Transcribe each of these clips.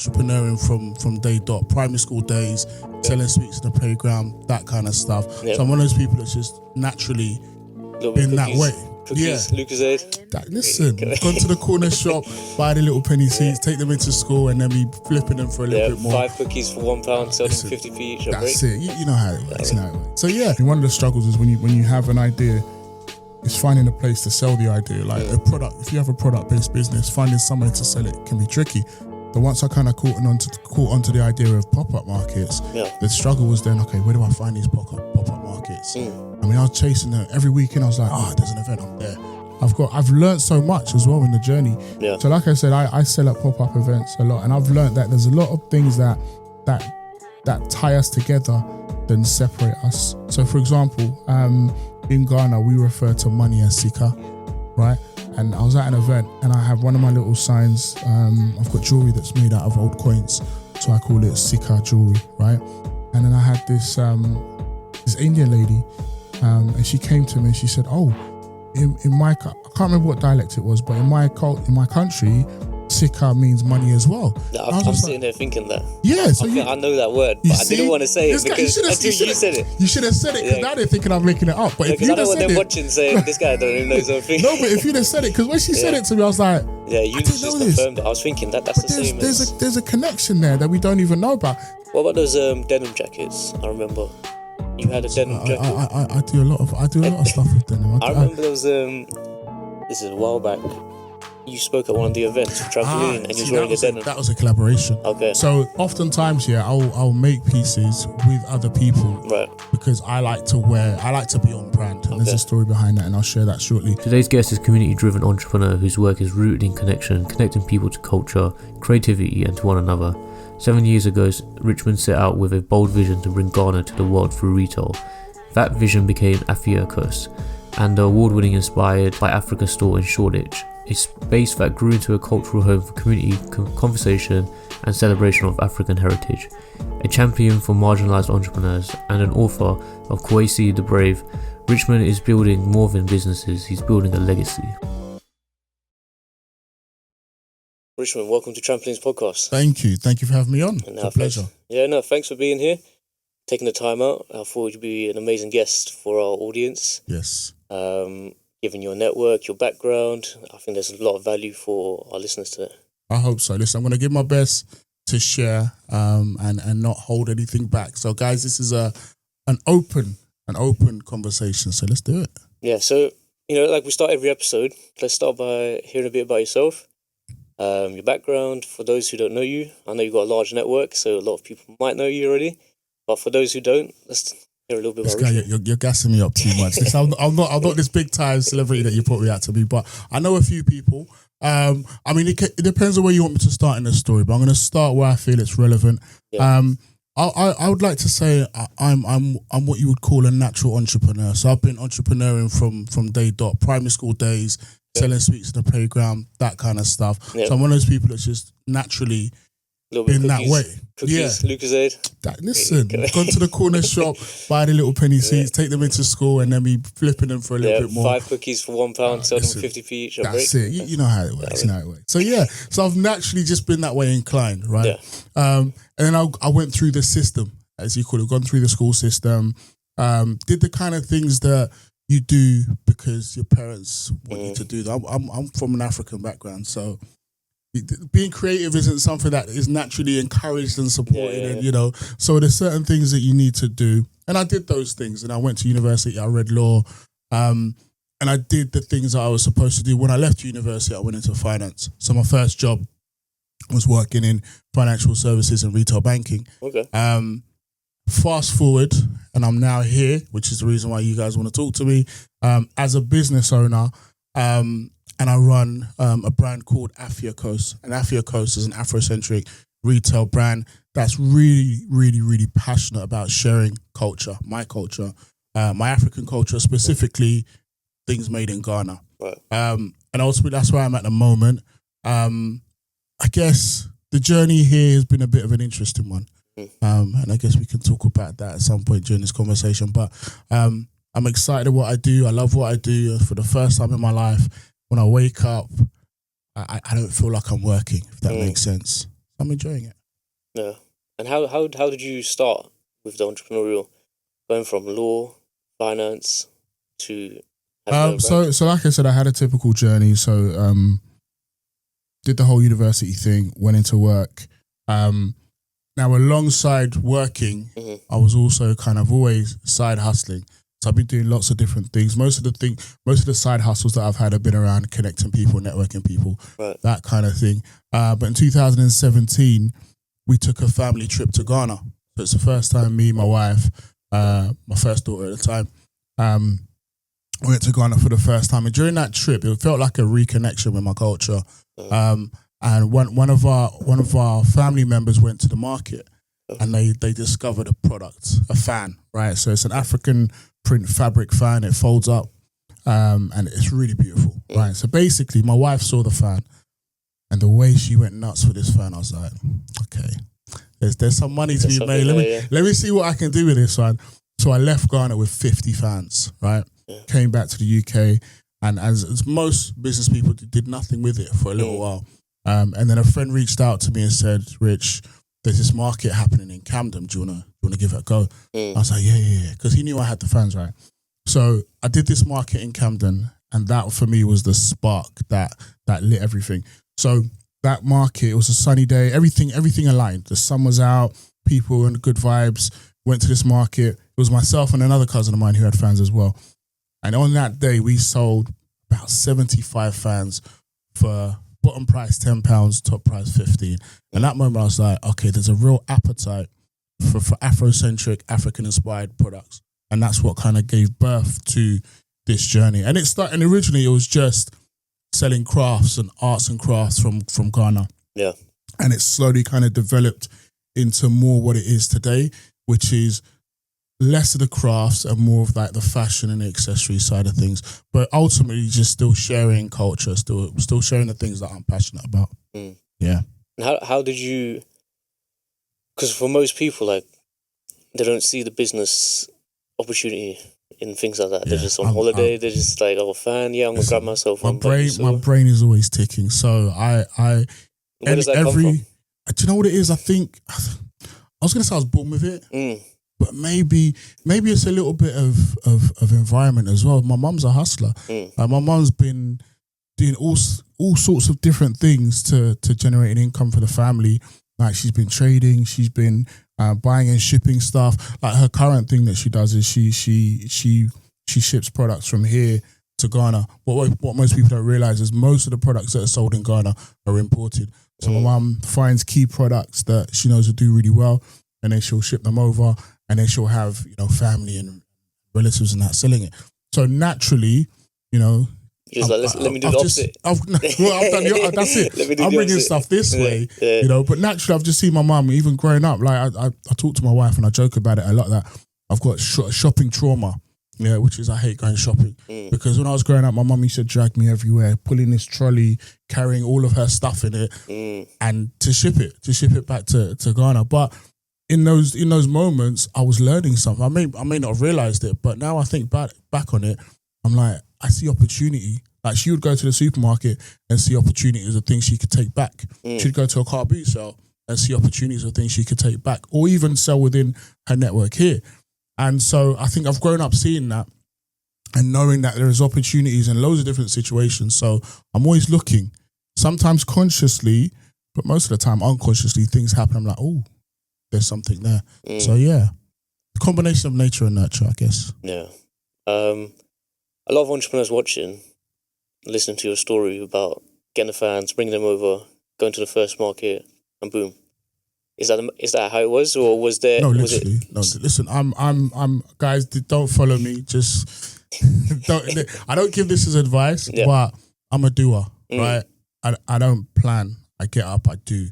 entrepreneuring from day dot, primary school days, selling sweets in the playground, that kind of stuff. Yeah. So I'm one of those people that's just naturally been that way. Cookies, Lucozade. Listen, gone to the corner shop, buy the little penny seeds, take them into school, and then be flipping them for a little bit more. 5 cookies for £1, sell them 50p each. That's it. You know how it works. So yeah, one of the struggles is when you have an idea, it's finding a place to sell the idea. Like a product, if you have a product-based business, finding somewhere to sell it can be tricky. But once I kind of caught onto the idea of pop-up markets, the struggle was then, okay, where do I find these pop-up markets? I mean, I was chasing them every weekend. I was like, there's an event up there. I've learned so much as well in the journey. Yeah. So like I said, I sell at pop-up events a lot, and I've learned that there's a lot of things that tie us together than separate us. So for example, in Ghana, we refer to money as sika, right? And I was at an event and I have one of my little signs. I've got jewelry that's made out of old coins, so I call it sika jewelry, right? And then I had this Indian lady, and she came to me and she said, in my, I can't remember what dialect it was, but in my country, sika means money as well. I'm sitting there thinking that. Yeah, so I know that word, but I didn't want to say it because until you said it. You should have said it, because now they're thinking I'm making it up. But if you I don't want them watching saying, this guy don't even know something. No, but if you'd have said it, because when she said it to me, I was like, you just confirmed it. I was thinking that's the same. There's a connection there that we don't even know about. What about those denim jackets? I remember you had a denim jacket. I do a lot of stuff with denim. I remember there was this is a while back. You spoke at one of the events of trampoline and you was wearing a denim. That was a collaboration. Okay. So oftentimes, I'll make pieces with other people, right? Because I like to be on brand. And there's a story behind that, and I'll share that shortly. Today's guest is a community-driven entrepreneur whose work is rooted in connection, connecting people to culture, creativity, and to one another. 7 years ago, Richmond set out with a bold vision to bring Ghana to the world through retail. That vision became Afi Akos, and the award-winning Inspired by Africa store in Shoreditch, a space that grew into a cultural home for community conversation and celebration of African heritage. A champion for marginalised entrepreneurs and an author of Kwesi the Brave, Richmond is building more than businesses, he's building a legacy. Richmond, welcome to Trampolines Podcast. Thank you for having me on. It's a pleasure. Thanks for being here, taking the time out. I thought you'd be an amazing guest for our audience. Yes. Given your network, your background, I think there's a lot of value for our listeners today. I hope so. Listen, I'm going to give my best to share and not hold anything back. So, guys, this is an open conversation. So let's do it. Yeah. So like we start every episode, let's start by hearing a bit about yourself, your background. For those who don't know you, I know you've got a large network, so a lot of people might know you already. But for those who don't, let's hear a little bit about Richmond. You're gassing me up too much. Listen, I'm not this big time celebrity that you put me out to be, but I know a few people. I mean, it depends on where you want me to start in the story, but I'm going to start where I feel it's relevant. Yeah. I would like to say I'm what you would call a natural entrepreneur. So I've been entrepreneuring from day dot, primary school days, selling sweets in the playground, that kind of stuff. Yeah. So I'm one of those people that's just naturally been that way. Cookies, Lucozade. Listen, gone to the corner shop, buy the little penny seeds, take them into school, and then be flipping them for a little bit more. 5 cookies for £1, sell them 50p each. That's it. You know how it works. So I've naturally just been that way inclined, right? Yeah. And then I went through the system, as you call it, gone through the school system, did the kind of things that you do because your parents want you to do that. I'm from an African background, so being creative isn't something that is naturally encouraged and supported. And so there's certain things that you need to do, and I did those things. And I went to university, I read law, and I did the things that I was supposed to do. When I left university, I went into finance. So my first job was working in financial services and retail banking. Okay. Fast forward, and I'm now here, which is the reason why you guys want to talk to me, as a business owner. And I run a brand called Afi Akos. And Afi Akos is an Afrocentric retail brand that's really, really, really passionate about sharing culture, my African culture, specifically things made in Ghana. Right. And ultimately, that's where I'm at the moment. I guess the journey here has been a bit of an interesting one. And I guess we can talk about that at some point during this conversation. But I'm excited at what I do. I love what I do. For the first time in my life, when I wake up, I don't feel like I'm working, if that makes sense. I'm enjoying it. Yeah. And how did you start with the entrepreneurial, going from law, finance to so like I said, I had a typical journey. So did the whole university thing, went into work. Now alongside working, I was also kind of always side hustling. So I've been doing lots of different things. Most of the side hustles that I've had have been around connecting people, networking people, that kind of thing. But in 2017, we took a family trip to Ghana. So it's the first time me, my wife, my first daughter at the time, went to Ghana for the first time. And during that trip, it felt like a reconnection with my culture. And one of our family members went to the market, and they discovered a product, a fan, right? So it's an African print fabric fan. It folds up, and it's really beautiful, right? So basically, my wife saw the fan, and the way she went nuts for this fan, I was like, okay, there's some money to be made. Let me see what I can do with this one. So I left Ghana with 50 fans, right? Came back to the UK, and as most business people did nothing with it for a little while. And then a friend reached out to me and said, Rich, there's this market happening in Camden. Do you wanna give it a go? I was like, yeah. Because he knew I had the fans, right? So I did this market in Camden, and that for me was the spark that lit everything. So that market, it was a sunny day, everything aligned. The sun was out, people and good vibes. Went to this market. It was myself and another cousin of mine who had fans as well. And on that day, we sold about 75 fans for bottom price £10, top price 15. And that moment I was like, okay, there's a real appetite for Afrocentric, African-inspired products. And that's what kind of gave birth to this journey. And originally it was just selling crafts and arts and crafts from Ghana. Yeah. And it slowly kind of developed into more what it is today, which is less of the crafts and more of like the fashion and the accessory side of things, but ultimately just still sharing culture, still sharing the things that I'm passionate about. Yeah. And how did you? Because for most people, like, they don't see the business opportunity in things like that. They're just on holiday. They're just like, oh, fan. Yeah, I'm gonna grab myself. My brain is always ticking. So where does that come from? Do you know what it is? I think I was gonna say I was born with it. But maybe it's a little bit of environment as well. My mum's a hustler. My mum's been doing all sorts of different things to generate an income for the family. Like she's been trading, she's been buying and shipping stuff. Like her current thing that she does is she ships products from here to Ghana. What most people don't realize is most of the products that are sold in Ghana are imported. So my mum finds key products that she knows will do really well, and then she'll ship them over. And then she'll have, family and relatives and that selling it. So naturally, let me do the opposite. I've done that's it. I'm bringing stuff this way, But naturally, I've just seen my mum, even growing up. Like I talk to my wife and I joke about it a lot that I've got shopping trauma, which is I hate going shopping because when I was growing up, my mum used to drag me everywhere, pulling this trolley, carrying all of her stuff in it, and to ship it back to Ghana, but. In those moments, I was learning something. I may not have realized it, but now I think back on it, I'm like, I see opportunity. Like she would go to the supermarket and see opportunities of things she could take back. She'd go to a car boot sale and see opportunities of things she could take back, or even sell within her network here. And so I think I've grown up seeing that and knowing that there is opportunities in loads of different situations. So I'm always looking, sometimes consciously, but most of the time unconsciously, things happen. I'm like, oh. There's something there. So yeah, a combination of nature and nurture, I guess. Yeah. A lot of entrepreneurs watching, listening to your story about getting the fans, bringing them over, going to the first market, and boom. Is that how it was, or was there? No, literally. No, listen. I'm guys. Don't follow me. Just I don't give this as advice, but I'm a doer, right? I don't plan. I get up. I do.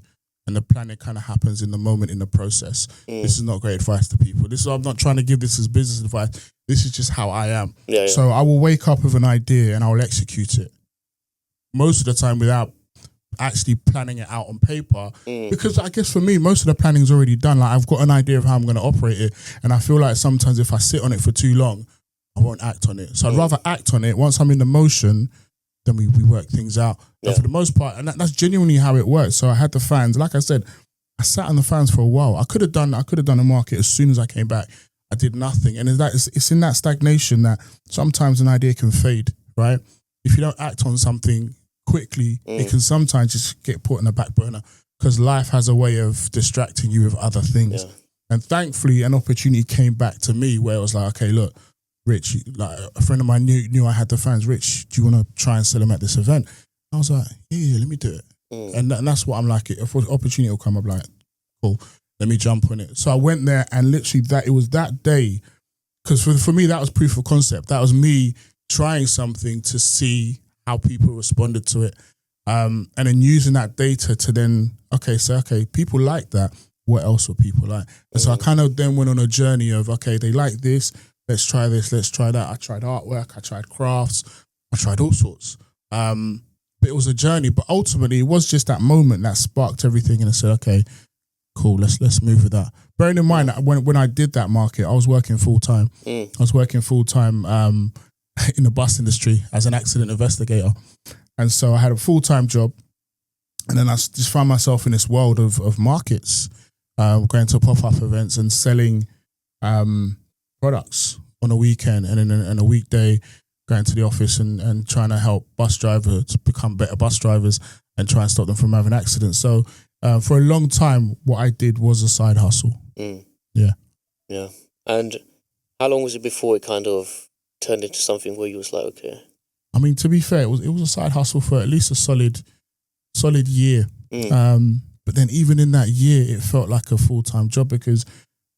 And the planning kind of happens in the moment, in the process. This is not great advice to people. I'm not trying to give this as business advice. This is just how I am. So I will wake up with an idea and I will execute it. Most of the time without actually planning it out on paper. Because I guess for me, most of the planning is already done. Like I've got an idea of how I'm going to operate it. And I feel like sometimes if I sit on it for too long, I won't act on it. So I'd rather act on it. Once I'm in the motion, then we work things out. But for the most part, and that's genuinely how it works. So I had the fans. Like I said, I sat on the fans for a while. I could have done a market as soon as I came back. I did nothing. And it's in that stagnation that sometimes an idea can fade, right? If you don't act on something quickly, it can sometimes just get put on the back burner because life has a way of distracting you with other things. Yeah. And thankfully, an opportunity came back to me where it was like, okay, look, Rich, like a friend of mine knew I had the fans. Rich, do you want to try and sell them at this event? I was like, yeah, let me do it. And that's what I'm like. If an opportunity will come, I'm like, cool, let me jump on it. So I went there and literally it was that day, because for me, that was proof of concept. That was me trying something to see how people responded to it. And then using that data to then, okay, people like that. What else would people like? And so I kind of then went on a journey of, okay, they like this, let's try this, let's try that. I tried artwork, I tried crafts, I tried all sorts. But it was a journey. But ultimately, it was just that moment that sparked everything. And I said, okay, cool, let's move with that. Bearing in mind that when I did that market, I was working full time. I was working full time in the bus industry as an accident investigator. And so I had a full-time job. And then I just found myself in this world of markets, going to pop-up events and selling products on a weekend, and then on a weekday going to the office and trying to help bus drivers become better bus drivers and try and stop them from having accidents. So for a long time, what I did was a side hustle. Yeah. And how long was it before it kind of turned into something where you was like, okay? I mean, to be fair, it was a side hustle for at least a solid year. But then even in that year, it felt like a full-time job because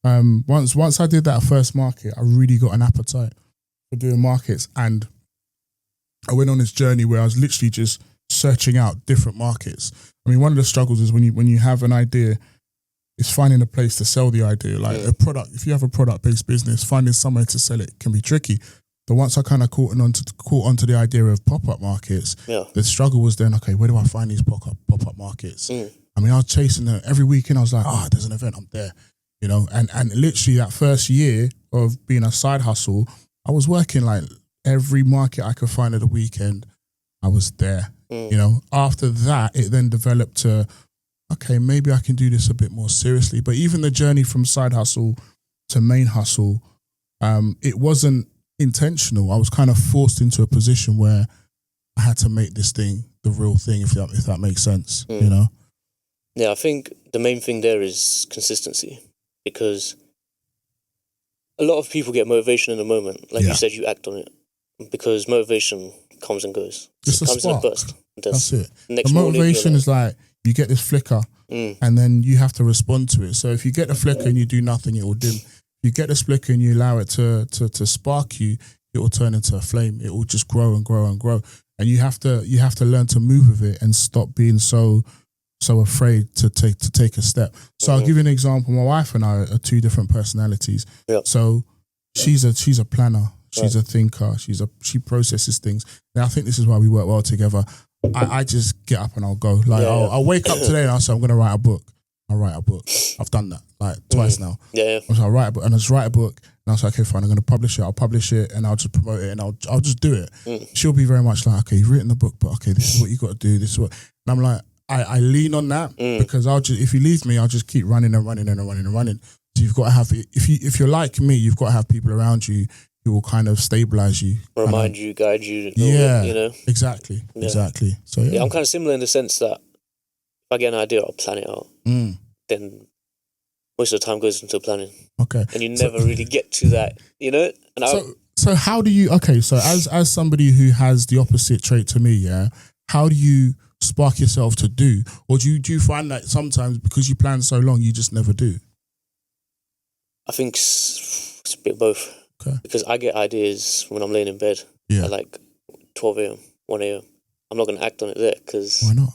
once I did that first market, I really got an appetite for doing markets. And I went on this journey where I was literally just searching out different markets. I mean, one of the struggles is when you have an idea, it's finding a place to sell the idea. Like a product, if you have a product-based business, finding somewhere to sell it can be tricky. But once I kind of caught onto the idea of pop-up markets, the struggle was then, okay, where do I find these pop-up markets? I mean, I was chasing them every weekend. I was like, there's an event, I'm there, you know. And literally that first year of being a side hustle, I was working like every market I could find at the weekend. I was there, you know. After that, it then developed to, okay, maybe I can do this a bit more seriously. But even the journey from side hustle to main hustle, it wasn't intentional. I was kind of forced into a position where I had to make this thing the real thing, if that makes sense, you know? Yeah, I think the main thing there is consistency, because a lot of people get motivation in the moment. Like you said, you act on it, because motivation comes and goes. It's a comes spark. in a burst. That's it. Next the motivation morning, is like, you get this flicker and then you have to respond to it. So if you get the flicker and you do nothing, it will dim. You get the flicker and you allow it to spark you, it will turn into a flame. It will just grow and grow and grow. And you have to learn to move with it and stop being so afraid to take a step. So I'll give you an example. My wife and I are two different personalities. Yeah. So she's a planner. She's a thinker. She processes things. And I think this is why we work well together. I just get up and I'll go. Like I'll wake up today and I'll say I'm going to write a book. I'll write a book. I've done that like twice now. So I'll write a book and I'll just write a book and I was like, okay, fine, I'm going to publish it. I'll publish it and I'll just promote it and I'll just do it. She'll be very much like, okay, you've written the book, but okay, this is what you got to do. This is what, and I'm like, I lean on that because if you leave me, I'll just keep running and running and running and running. So you've got to have, if you're like me, you've got to have people around you who will kind of stabilize you, remind you, guide you. Yeah, you know, exactly. So I'm kind of similar in the sense that if I get an idea, I'll plan it out. Then most of the time goes into planning. Okay, and you never really get to that, you know. And so how do you? Okay, so as somebody who has the opposite trait to me, how do you spark yourself to do, or do you find that sometimes because you plan so long, you just never do? I think it's a bit of both. Okay. Because I get ideas when I'm laying in bed at like 12 a.m., 1 a.m. I'm not going to act on it there because... Why not?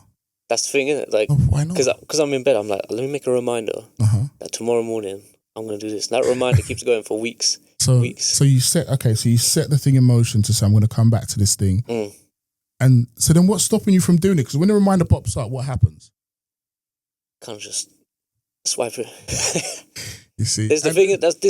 That's the thing, isn't it? Like, why not? Because I'm in bed, I'm like, let me make a reminder that tomorrow morning I'm going to do this. And that reminder keeps going for weeks. So you set the thing in motion to say, I'm going to come back to this thing. And so then what's stopping you from doing it? Because when the reminder pops up, what happens? Can't just swipe it. You see? This is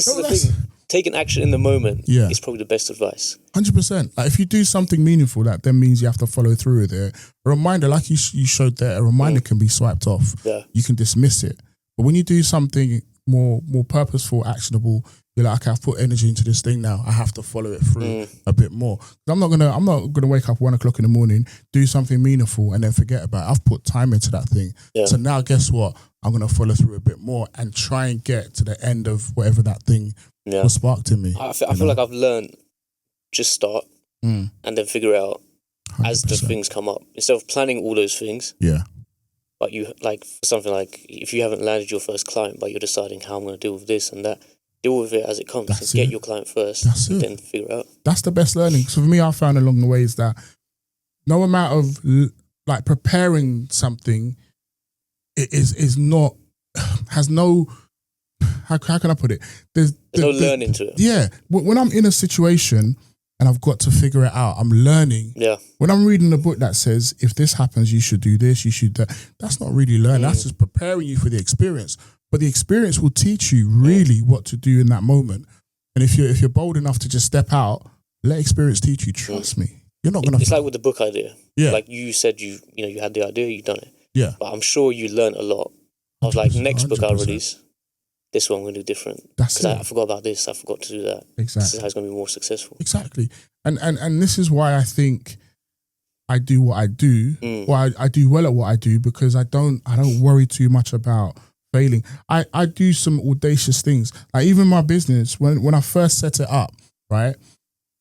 the thing. taking action in the moment Yeah. is probably the best advice. 100%. Like if you do something meaningful, that then means you have to follow through with it. A reminder, like you showed there, a reminder can be swiped off. Yeah. You can dismiss it. But when you do something more purposeful, actionable, you're like, okay, I've put energy into this thing now. I have to follow it through a bit more. I'm not gonna wake up 1 o'clock in the morning, do something meaningful, and then forget about it. I've put time into that thing. Yeah. So now, guess what? I'm gonna follow through a bit more and try and get to the end of whatever that thing was sparked in me. I feel like I've learned just start and then figure it out 100%. As the things come up instead of planning all those things. Yeah. But you like something like if you haven't landed your first client, but you're deciding how I'm going to deal with this and that. Deal with it as it comes. That's get it. your client first. That's and it. then figure it out. That's the best learning. So for me, I found along the way is that no amount of like preparing something is not has no. How can I put it? There's no learning to it. Yeah, when I'm in a situation and I've got to figure it out, I'm learning. Yeah. When I'm reading a book that says if this happens, you should do this, you should that. That's not really learning. That's just preparing you for the experience. But the experience will teach you really what to do in that moment. And if you're bold enough to just step out, let experience teach you. Trust me, you're not gonna. It's like with the book idea. Yeah. Like you said, you had the idea, you done it. Yeah. But I'm sure you learned a lot. I was like, next book I release, this one I'm gonna do different. That's it. I forgot about this. I forgot to do that. Exactly. This is how it's gonna be more successful. Exactly. And this is why I think I do what I do. Well, I do well at what I do because I don't worry too much about failing. I do some audacious things. Like even my business, when I first set it up, right,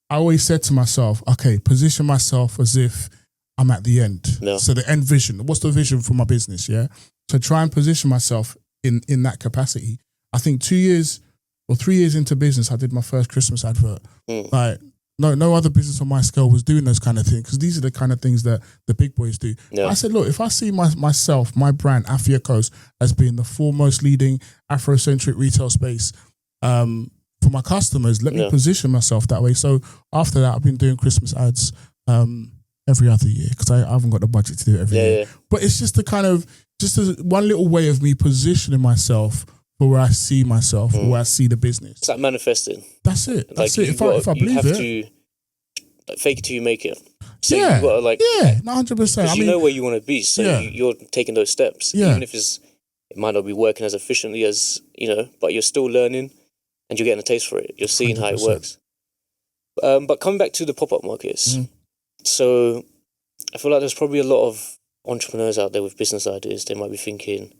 I always said to myself, okay, position myself as if I'm at the end. No. So the end vision. What's the vision for my business? Yeah. So try and position myself in that capacity. I think 2 years or 3 years into business, I did my first Christmas advert. Like no other business on my scale was doing those kind of things because these are the kind of things that the big boys do. Yeah. I said, look, if I see myself, my brand, Afi Akos, as being the foremost leading Afrocentric retail space for my customers, let me position myself that way. So after that, I've been doing Christmas ads every other year because I haven't got the budget to do it every year. Yeah. But it's just one little way of me positioning myself for where I see myself, or where I see the business. It's like manifesting. That's it. That's it. If I believe it. You have to fake it till you make it. So yeah. You've got to 100%. Because you know where you want to be, so you're taking those steps. Yeah. Even if it might not be working as efficiently as, but you're still learning and you're getting a taste for it. You're seeing 100%. How it works. But coming back to the pop-up markets, so I feel like there's probably a lot of entrepreneurs out there with business ideas. They might be thinking,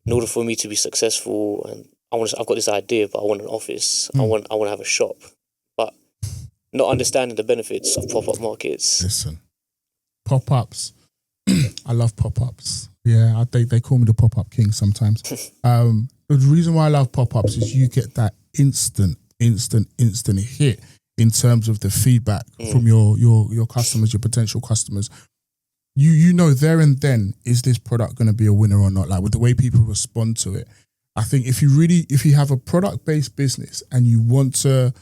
in order for me to be successful, and I've got this idea, but I want an office. I want to have a shop, but not understanding the benefits of pop-up markets. Listen, pop-ups. I love pop-ups. Yeah, they call me the pop-up king sometimes. The reason why I love pop-ups is you get that instant hit in terms of the feedback from your customers, your potential customers. You know there and then, is this product going to be a winner or not? Like with the way people respond to it. I think if you have a product-based business and you want to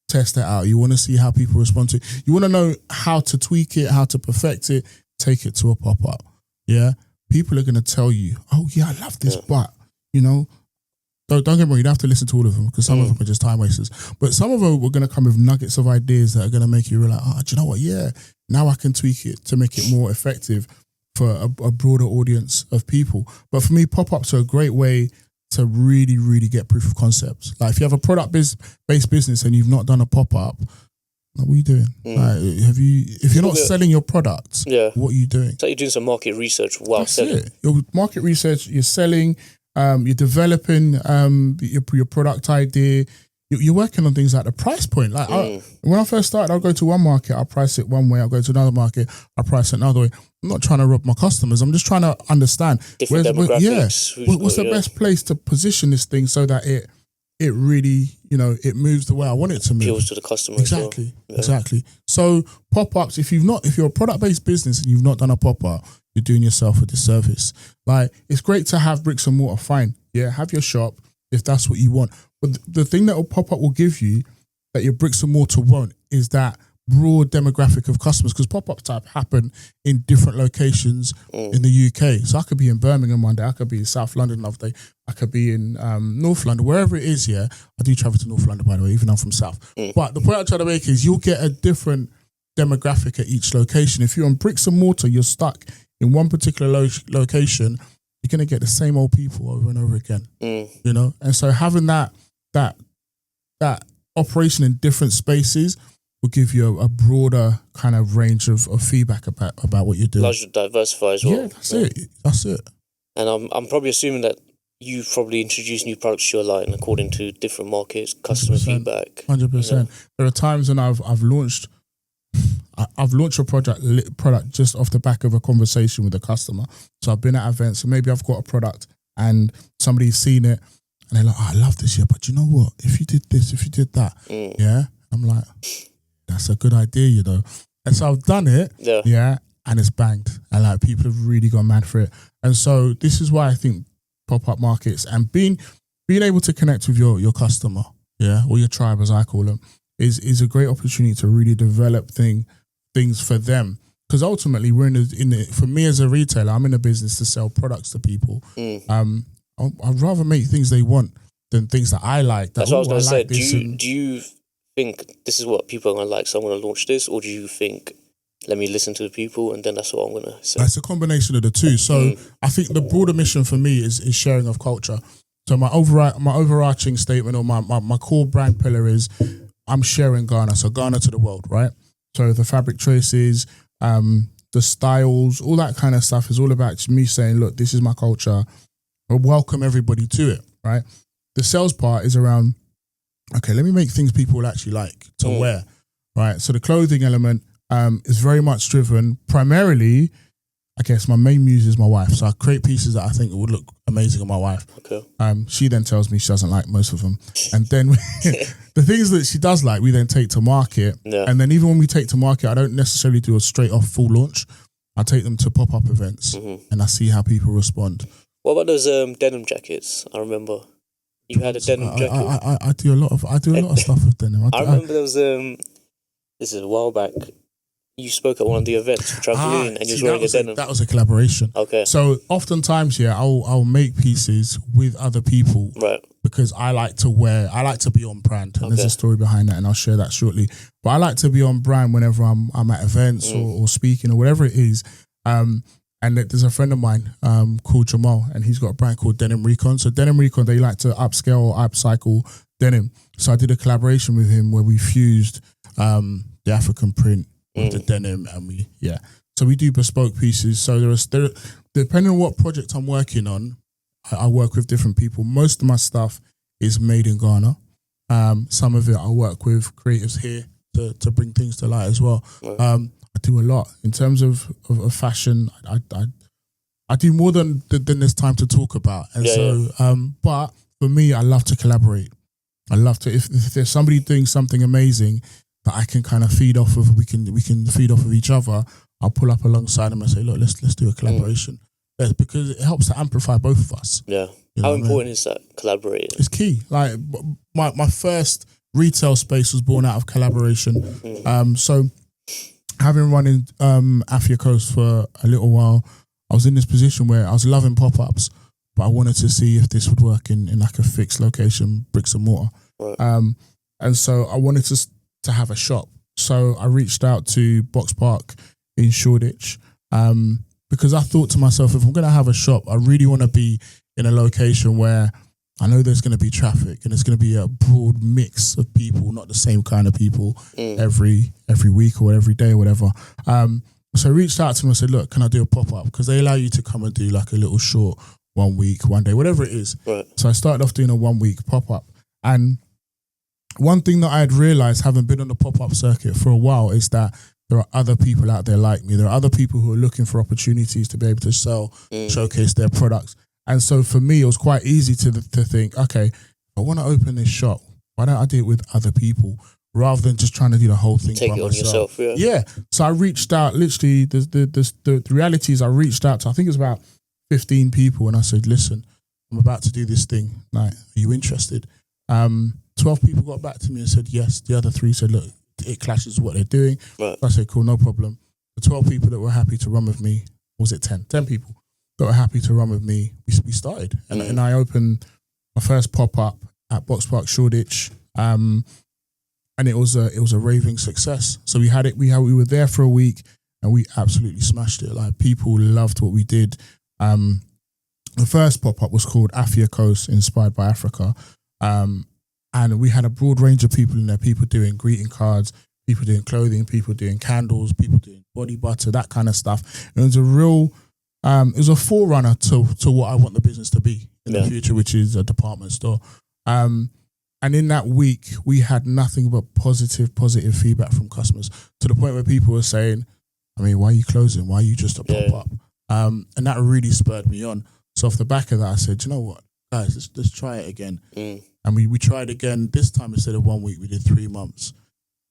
test it out, you want to see how people respond to it, you want to know how to tweak it, how to perfect it, take it to a pop-up. Yeah. People are going to tell you, oh yeah, I love this, but don't get me wrong, you don't have to listen to all of them because some of them are just time wasters. But some of them were going to come with nuggets of ideas that are going to make you realize, do you know what? Yeah, now I can tweak it to make it more effective for a broader audience of people. But for me, pop-ups are a great way to really, really get proof of concept. Like if you have a product-based business and you've not done a pop-up, what are you doing? Like, if you're not selling your product, what are you doing? It's like you're doing some market research while selling. It. Your market research, you're selling, you're developing your product idea. You're working on things like the price point. Like when I first started, I'll go to one market, I'll price it one way. I'll go to another market, I'll price it another way. I'm not trying to rob my customers. I'm just trying to understand different demographics. What's the best place to position this thing so that it really, it moves the way I want it to move. Appeals to the customer. Exactly. Exactly. So pop-ups, if you're a product-based business and you've not done a pop-up, you're doing yourself a disservice. Like, it's great to have bricks and mortar, fine. Yeah, have your shop if that's what you want. But the thing that a pop-up will give you that your bricks and mortar won't is that broad demographic of customers, because pop-up type happen in different locations in the UK. So I could be in Birmingham one day, I could be in South London another day, I could be in North London, wherever it is. Yeah, I do travel to North London, by the way, even though I'm from South. But the point I'm trying to make is you'll get a different demographic at each location. If you're on bricks and mortar, you're stuck in one particular location, you're going to get the same old people over and over again. You know, and so having that operation in different spaces will give you a broader kind of range of feedback about what you're doing. Allows you to diversify as well. Yeah, that's it. And I'm probably assuming that you probably introduce new products to your line according to different markets, customer feedback. 100%. You know? There are times when I've launched a product just off the back of a conversation with a customer. So I've been at events, and maybe I've got a product and somebody's seen it and they're like, oh, I love this, yeah, but you know what? If you did this, if you did that, yeah, I'm like, that's a good idea, you know. And so I've done it, yeah, and it's banged. And like people have really gone mad for it. And so this is why I think pop-up markets and being able to connect with your customer, yeah, or your tribe as I call them, is a great opportunity to really develop things for them. Because ultimately we're for me as a retailer, I'm in a business to sell products to people. I'd rather make things they want than things that I like. That's what I was going to say. Do you think this is what people are going to like, so I'm going to launch this? Or do you think, let me listen to the people and then that's what I'm going to say? It's a combination of the two. So I think the broader mission for me is sharing of culture. So my overarching statement or my core brand pillar is I'm sharing Ghana. So Ghana to the world, right? So the fabric choices, the styles, all that kind of stuff is all about me saying, look, this is my culture. I welcome everybody to it, right? The sales part is around, okay, let me make things people will actually like to wear, right? So the clothing element is very much driven primarily, I guess my main muse is my wife. So I create pieces that I think would look amazing on my wife. Okay. She then tells me she doesn't like most of them. And then the things that she does like, we then take to market. Yeah. And then even when we take to market, I don't necessarily do a straight off full launch. I take them to pop-up events and I see how people respond. What about those denim jackets? I remember you had a denim jacket. I do a lot of stuff with denim. I remember there was this is a while back. You spoke at one of the events for Trampoline and you were wearing a denim. That was a collaboration. Okay. So oftentimes, I'll make pieces with other people, right? Because I like to be on brand, and there's a story behind that, and I'll share that shortly. But I like to be on brand whenever I'm at events or speaking or whatever it is. And there's a friend of mine called Jamal, and he's got a brand called Denim Recon. So Denim Recon, they like to upscale or upcycle denim. So I did a collaboration with him where we fused the African print with the denim, and so we do bespoke pieces. So there depending on what project I'm working on, I work with different people. Most of my stuff is made in Ghana. Some of it I work with creatives here to bring things to light as well. Right. I do a lot in terms of fashion. I do more than there's time to talk about, and but for me, I love to collaborate. I love to if there's somebody doing something amazing that I can kind of feed off of, we can feed off of each other. I'll pull up alongside them and say, look, let's do a collaboration. Yeah, because it helps to amplify both of us. Yeah. How important is that collaborating? It's key. Like my first retail space was born out of collaboration. So having run in Afi Akos for a little while, I was in this position where I was loving pop-ups, but I wanted to see if this would work in like a fixed location, bricks and mortar. Right. And so I wanted to have a shop. So I reached out to Box Park in Shoreditch because I thought to myself, if I'm going to have a shop, I really want to be in a location where I know there's going to be traffic and it's going to be a broad mix of people, not the same kind of people every week or every day or whatever. So I reached out to them and said, look, can I do a pop-up? Because they allow you to come and do like a little short 1 week, 1 day, whatever it is. Right. So I started off doing a 1 week pop-up. And one thing that I had realised, having been on the pop-up circuit for a while, is that there are other people out there like me. There are other people who are looking for opportunities to be able to sell, showcase their products. And so for me, it was quite easy to think, okay, if I want to open this shop, why don't I do it with other people rather than just trying to do the whole thing by myself? Yourself, yeah. So I reached out, literally, the reality is I reached out to, I think it was about 15 people, and I said, listen, I'm about to do this thing. Like, are you interested? 12 people got back to me and said yes. The other 3 said, look, it clashes with what they're doing. Right. I said, cool, no problem. The 12 people that were happy to run with me, was it 10? 10 people that were happy to run with me, we started. And I opened my first pop-up at Box Park, Shoreditch. And it was a raving success. So we were there for a week and we absolutely smashed it. Like, people loved what we did. The first pop-up was called Afi Akos, inspired by Africa. And we had a broad range of people in there, people doing greeting cards, people doing clothing, people doing candles, people doing body butter, that kind of stuff. It was a real, it was a forerunner to what I want the business to be in the future, which is a department store. And in that week, we had nothing but positive feedback from customers, to the point where people were saying, I mean, why are you closing? Why are you just a pop-up? And that really spurred me on. So off the back of that, I said, you know what, guys, let's try it again. And we tried again. This time, instead of 1 week, we did 3 months.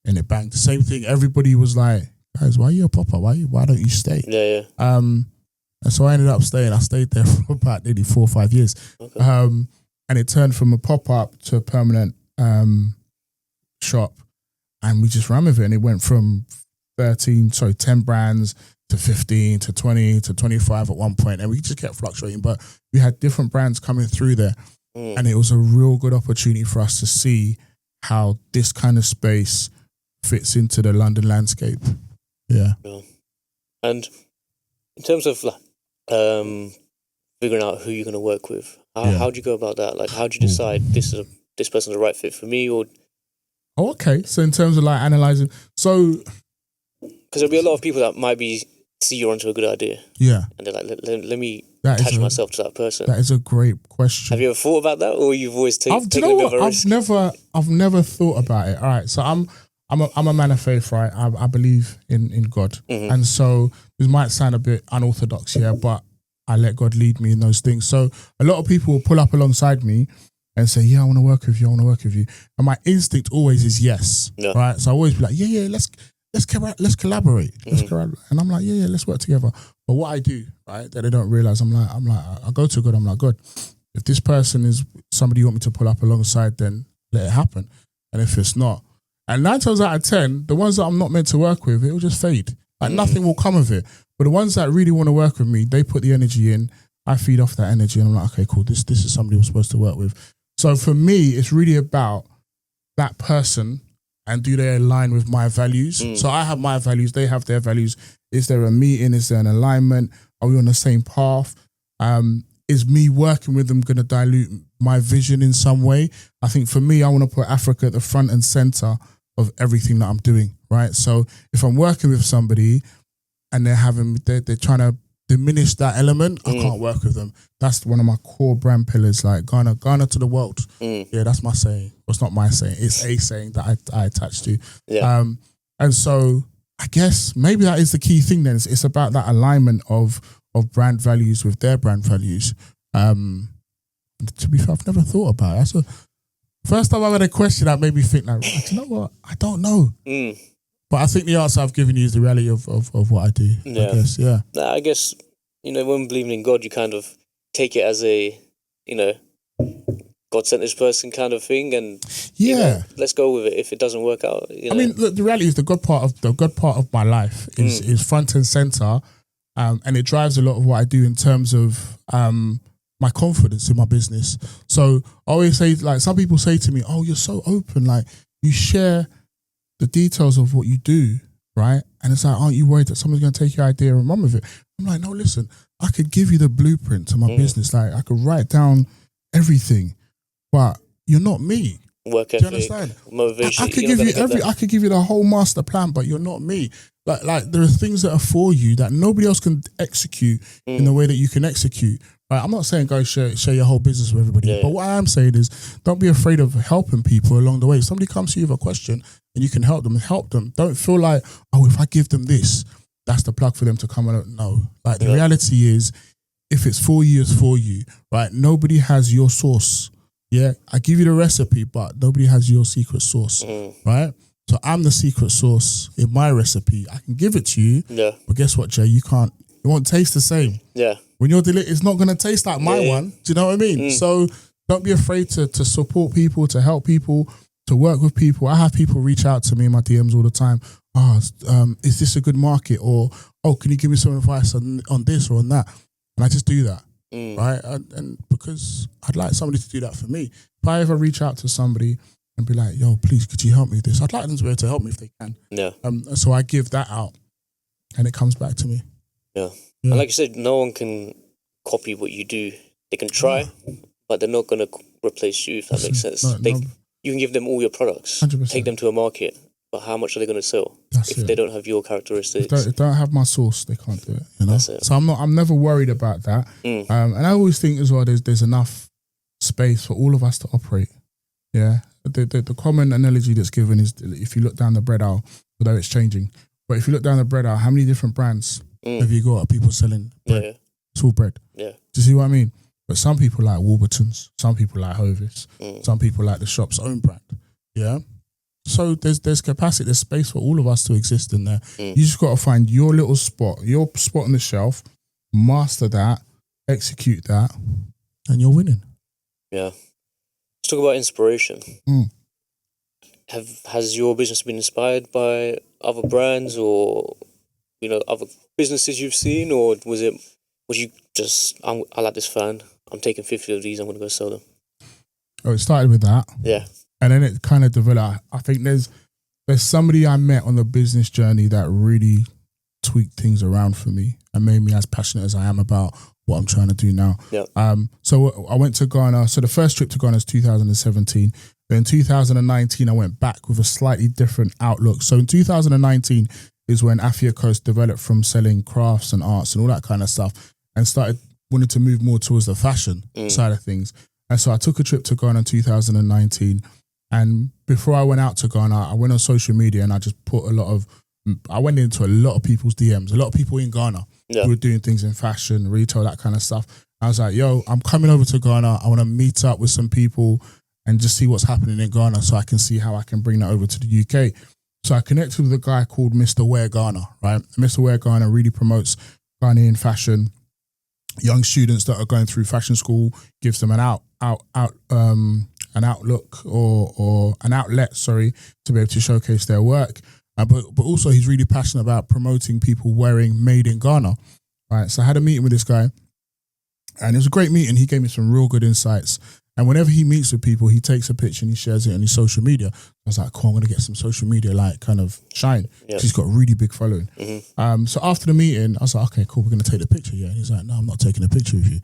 And it banged. The same thing. Everybody was like, guys, why are you a pop-up? Why don't you stay? Yeah. And so I ended up staying. I stayed there for about nearly 4 or 5 years. Okay. And it turned from a pop-up to a permanent shop. And we just ran with it. And it went from 10 brands to 15 to 20 to 25 at one point. And we just kept fluctuating. But we had different brands coming through there. And it was a real good opportunity for us to see how this kind of space fits into the London landscape. Yeah. And in terms of figuring out who you're going to work with, how do you go about that? Like, how do you decide this person's the right fit for me? Or okay. So in terms of like analyzing, because there'll be a lot of people that might see you're onto a good idea. Yeah. And they're like, let me attach myself to that person. That is a great question. Have you ever thought about that, or you've always taken a bit of a risk? I've never thought about it. All right. So I'm a man of faith, right? I believe in God. And so this might sound a bit unorthodox here, but I let God lead me in those things. So a lot of people will pull up alongside me and say, yeah, I want to work with you. And my instinct always is yes. Yeah. Right. So I always be like, yeah, let's collaborate. And I'm like, yeah, let's work together. But what I do, right, that they don't realize, I'm like, I go to God, I'm like, God, if this person is somebody you want me to pull up alongside, then let it happen. And if it's not, and 9 times out of 10, the ones that I'm not meant to work with, it will just fade. Like nothing will come of it. But the ones that really want to work with me, they put the energy in. I feed off that energy, and I'm like, okay, cool. This is somebody I'm supposed to work with. So for me, it's really about that person. And do they align with my values? So I have my values, they have their values. Is there a meeting? Is there an alignment? Are we on the same path? Is me working with them going to dilute my vision in some way? I think for me, I want to put Africa at the front and center of everything that I'm doing, right? So if I'm working with somebody and they're trying to diminish that element, I can't work with them. That's one of my core brand pillars, like Ghana to the world. Yeah, that's my saying. Well, it's not my saying. It's a saying that I attach to. Yeah. And so I guess maybe that is the key thing then. It's about that alignment of brand values with their brand values. To be fair, I've never thought about it. That's the first time I've had a question that made me think like, do you know what? I don't know. But I think the answer I've given you is the reality of what I do. Yeah. I guess, yeah. I guess, when believing in God, you kind of take it as a, God sent this person kind of thing, and let's go with it. If it doesn't work out, I mean, look, the reality is the God part of my life is front and center, and it drives a lot of what I do in terms of my confidence in my business. So I always say, like, some people say to me, "Oh, you're so open, like you share the details of what you do, right?" And it's like, aren't you worried that someone's going to take your idea and run with it? I'm like, no, listen, I could give you the blueprint to my business. Like, I could write down everything, but you're not me. Work ethic, do you understand? Motivation. I could give you the whole master plan, but you're not me. Like there are things that are for you that nobody else can execute in the way that you can execute. Right? I'm not saying go share your whole business with everybody, but what I am saying is don't be afraid of helping people along the way. If somebody comes to you with a question and you can help them. Don't feel like, oh, if I give them this, that's the plug for them to come on. No. Like the reality is, if it's for you, it's for you. Right? Nobody has your sauce. Yeah, I give you the recipe, but nobody has your secret sauce, right? So I'm the secret sauce in my recipe. I can give it to you, but guess what, Jay? You can't. It won't taste the same. Yeah. When you're it's not going to taste like my one. Do you know what I mean? So don't be afraid to support people, to help people. to work with people. I have people reach out to me in my DMs all the time. Is this a good market? Or, can you give me some advice on this or on that? And I just do that, right? And because I'd like somebody to do that for me. If I ever reach out to somebody and be like, yo, please, could you help me with this? I'd like them to be able to help me if they can. Yeah. So I give that out and it comes back to me. Yeah. And like you said, no one can copy what you do. They can try, but they're not going to replace you, if that makes sense. You can give them all your products, 100%. Take them to a market, but how much are they going to sell if they don't have your characteristics? If they don't have my sauce, they can't do it. You know. That's it. So I'm never worried about that. And I always think as well, there's enough space for all of us to operate. Yeah. The common analogy that's given is if you look down the bread aisle, although it's changing, but if you look down the bread aisle, how many different brands have you got? People selling bread? Yeah. It's all bread. Yeah. Do you see what I mean? But some people like Warburton's, some people like Hovis, some people like the shop's own brand. Yeah. So there's capacity, there's space for all of us to exist in there. You just got to find your little spot, your spot on the shelf, master that, execute that, and you're winning. Yeah. Let's talk about inspiration. Has your business been inspired by other brands or, other businesses you've seen, or was you just, I like this fan, I'm taking 50 of these, I'm going to go sell them? Oh, it started with that. Yeah. And then it kind of developed. I think there's somebody I met on the business journey that really tweaked things around for me and made me as passionate as I am about what I'm trying to do now. Yeah. So I went to Ghana. So the first trip to Ghana is 2017. Then in 2019, I went back with a slightly different outlook. So in 2019 is when Afi Akos developed from selling crafts and arts and all that kind of stuff and started wanting to move more towards the fashion side of things. And so I took a trip to Ghana in 2019. And before I went out to Ghana, I went on social media and I just I went into a lot of people's DMs, a lot of people in Ghana who were doing things in fashion, retail, that kind of stuff. I was like, yo, I'm coming over to Ghana. I want to meet up with some people and just see what's happening in Ghana so I can see how I can bring that over to the UK. So I connected with a guy called Mr. Wear Ghana, right? Mr. Wear Ghana really promotes Ghanaian fashion. Young students that are going through fashion school, gives them an outlook or an outlet, to be able to showcase their work. But also he's really passionate about promoting people wearing made in Ghana. Right. So I had a meeting with this guy and it was a great meeting. He gave me some real good insights. And whenever he meets with people, he takes a picture and he shares it on his social media. I was like, cool, I'm going to get some social media kind of shine. Yeah. He's got a really big following. So after the meeting, I was like, okay, cool, we're going to take the picture. Yeah. And he's like, no, I'm not taking a picture of you.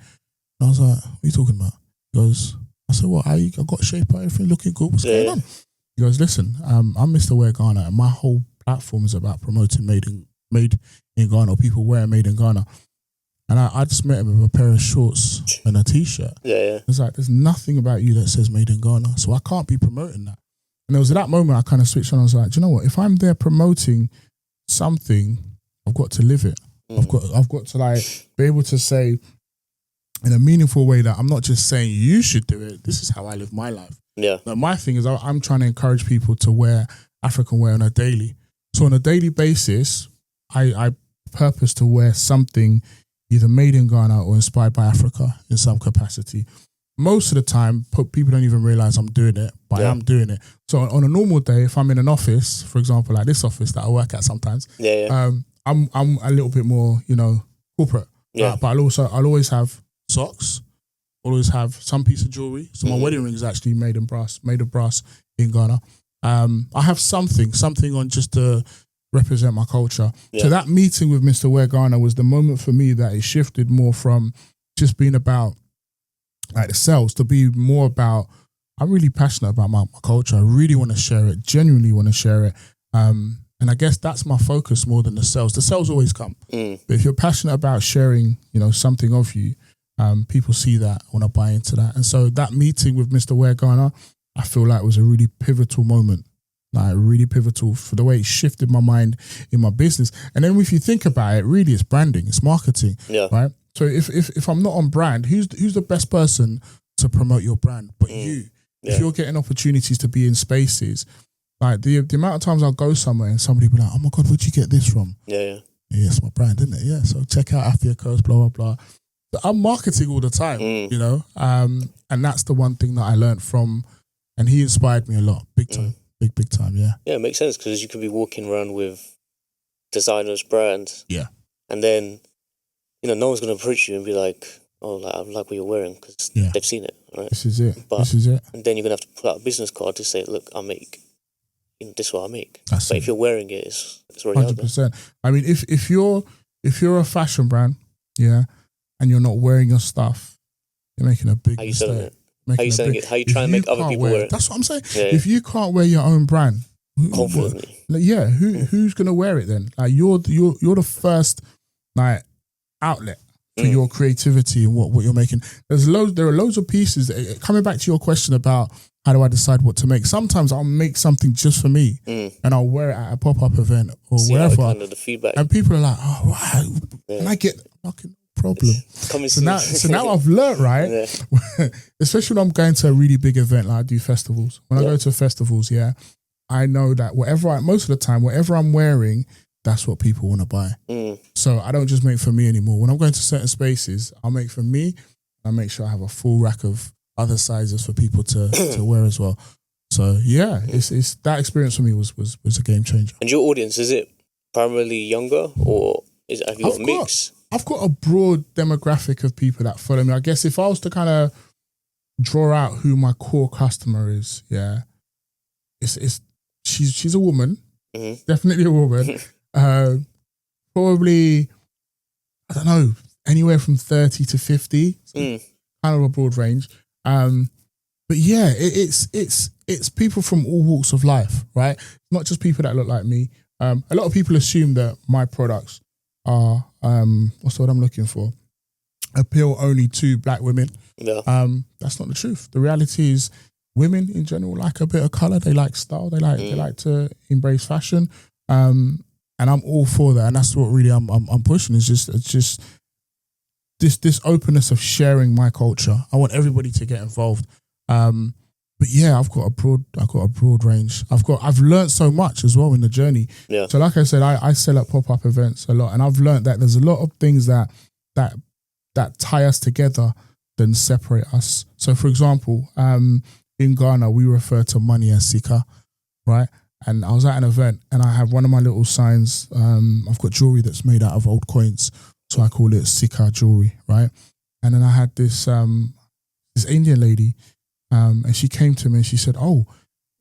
And I was like, what are you talking about? He goes, I said, what, I got shape, everything looking good. What's going on? He goes, listen, I'm Mr. Wear Ghana and my whole platform is about promoting made in Ghana, people wearing made in Ghana. And I just met him with a pair of shorts and a t-shirt. Yeah. It's like, there's nothing about you that says made in Ghana, so I can't be promoting that. And it was at that moment I kind of switched on. I was like, do you know what? If I'm there promoting something, I've got to live it. I've got to be able to say in a meaningful way that I'm not just saying you should do it. This is how I live my life. Yeah. Now, my thing is I'm trying to encourage people to wear African wear on a daily. So on a daily basis, I purpose to wear something either made in Ghana or inspired by Africa in some capacity. Most of the time, people don't even realize I'm doing it, but I am doing it. So on a normal day, if I'm in an office, for example, like this office that I work at sometimes, I'm a little bit more, corporate. But I'll always have socks, always have some piece of jewelry. So my wedding ring is actually made of brass in Ghana. I have something on just to represent my culture. So that meeting with Mr. Wear Ghana was the moment for me that it shifted more from just being about like the sales to be more about, I'm really passionate about my culture. I really want to share it, genuinely want to share it. And I guess that's my focus more than the sales. The sales always come. But if you're passionate about sharing, something of you, people see that, want to buy into that. And so that meeting with Mr. Wear Ghana, I feel like was a really pivotal moment. Like really pivotal for the way it shifted my mind in my business. And then if you think about it, really it's branding, it's marketing, right? So if I'm not on brand, who's the best person to promote your brand but you? If you're getting opportunities to be in spaces, like the amount of times I'll go somewhere and somebody be like, oh my God, where'd you get this from? Yeah, it's my brand, isn't it? Yeah, so check out Afi Akos, blah, blah, blah. But I'm marketing all the time, and that's the one thing that I learned from And he inspired me a lot, big time, big time, yeah. Yeah, it makes sense because you could be walking around with designers, brands. Yeah. And then, no one's going to approach you and be like, oh, I like what you're wearing because they've seen it, right? This is it. And then you're going to have to pull out a business card to say, look, I make, this is what I make. That's but it. if you're wearing it, it's already 100%. I mean, if you're a fashion brand, yeah, and you're not wearing your stuff, you're making a big mistake. Selling it? How you selling it? How you trying to make other people wear it? That's what I'm saying. Yeah. If you can't wear your own brand, confidently, who's gonna wear it then? Like you're the first outlet for your creativity and what you're making. There are loads of pieces. Coming back to your question about how do I decide what to make? Sometimes I'll make something just for me and I'll wear it at a pop-up event or wherever. Kind of the feedback. And people are like, oh, wow. And I get fucking problem. So now I've learnt, right? Yeah. Especially when I'm going to a really big event, like I do festivals. When I go to festivals, I know that most of the time, whatever I'm wearing, that's what people want to buy. So I don't just make for me anymore. When I'm going to certain spaces, I'll make for me. I make sure I have a full rack of other sizes for people to wear as well. So it's that experience for me was a game changer. And your audience, is it primarily younger or have you got a mix? I've got a broad demographic of people that follow me. I guess if I was to kind of draw out who my core customer is, she's a woman, definitely a woman. Probably, I don't know, anywhere from 30 to 50, kind of a broad range. But it's people from all walks of life, right? Not just people that look like me. A lot of people assume that my products are what's the word I'm looking for? Appeal only to black women. Yeah. That's not the truth. The reality is women in general like a bit of colour, they like style, they like to embrace fashion. And I'm all for that. And that's what really I'm pushing is just this openness of sharing my culture. I want everybody to get involved. But I've got a broad range. I've learned so much as well in the journey. Yeah. So like I said, I sell at pop-up events a lot, and I've learned that there's a lot of things that tie us together than separate us. So for example, in Ghana, we refer to money as sika, right? And I was at an event and I have one of my little signs. I've got jewelry that's made out of old coins. So I call it sika jewelry, right? And then I had this Indian lady, and she came to me and she said, "Oh,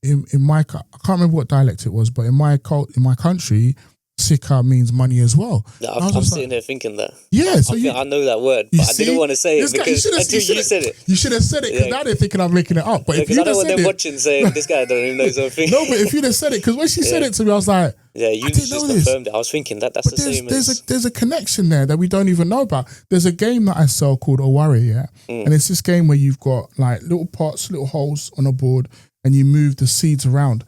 in my I can't remember what dialect it was, but in my country, sika means money as well." I'm sitting there thinking that. Yeah, so I know that word, but I didn't want to say it because until you said it. You should have said it because now they're thinking I'm making it up. But if you I don't want them watching saying this guy don't even know something. No, but if you'd have said it, because when she said it to me, I was like, you just confirmed it. I was thinking that's the same. There's a connection there that we don't even know about. There's a game that I sell called Owari, and it's this game where you've got like little pots, little holes on a board, and you move the seeds around.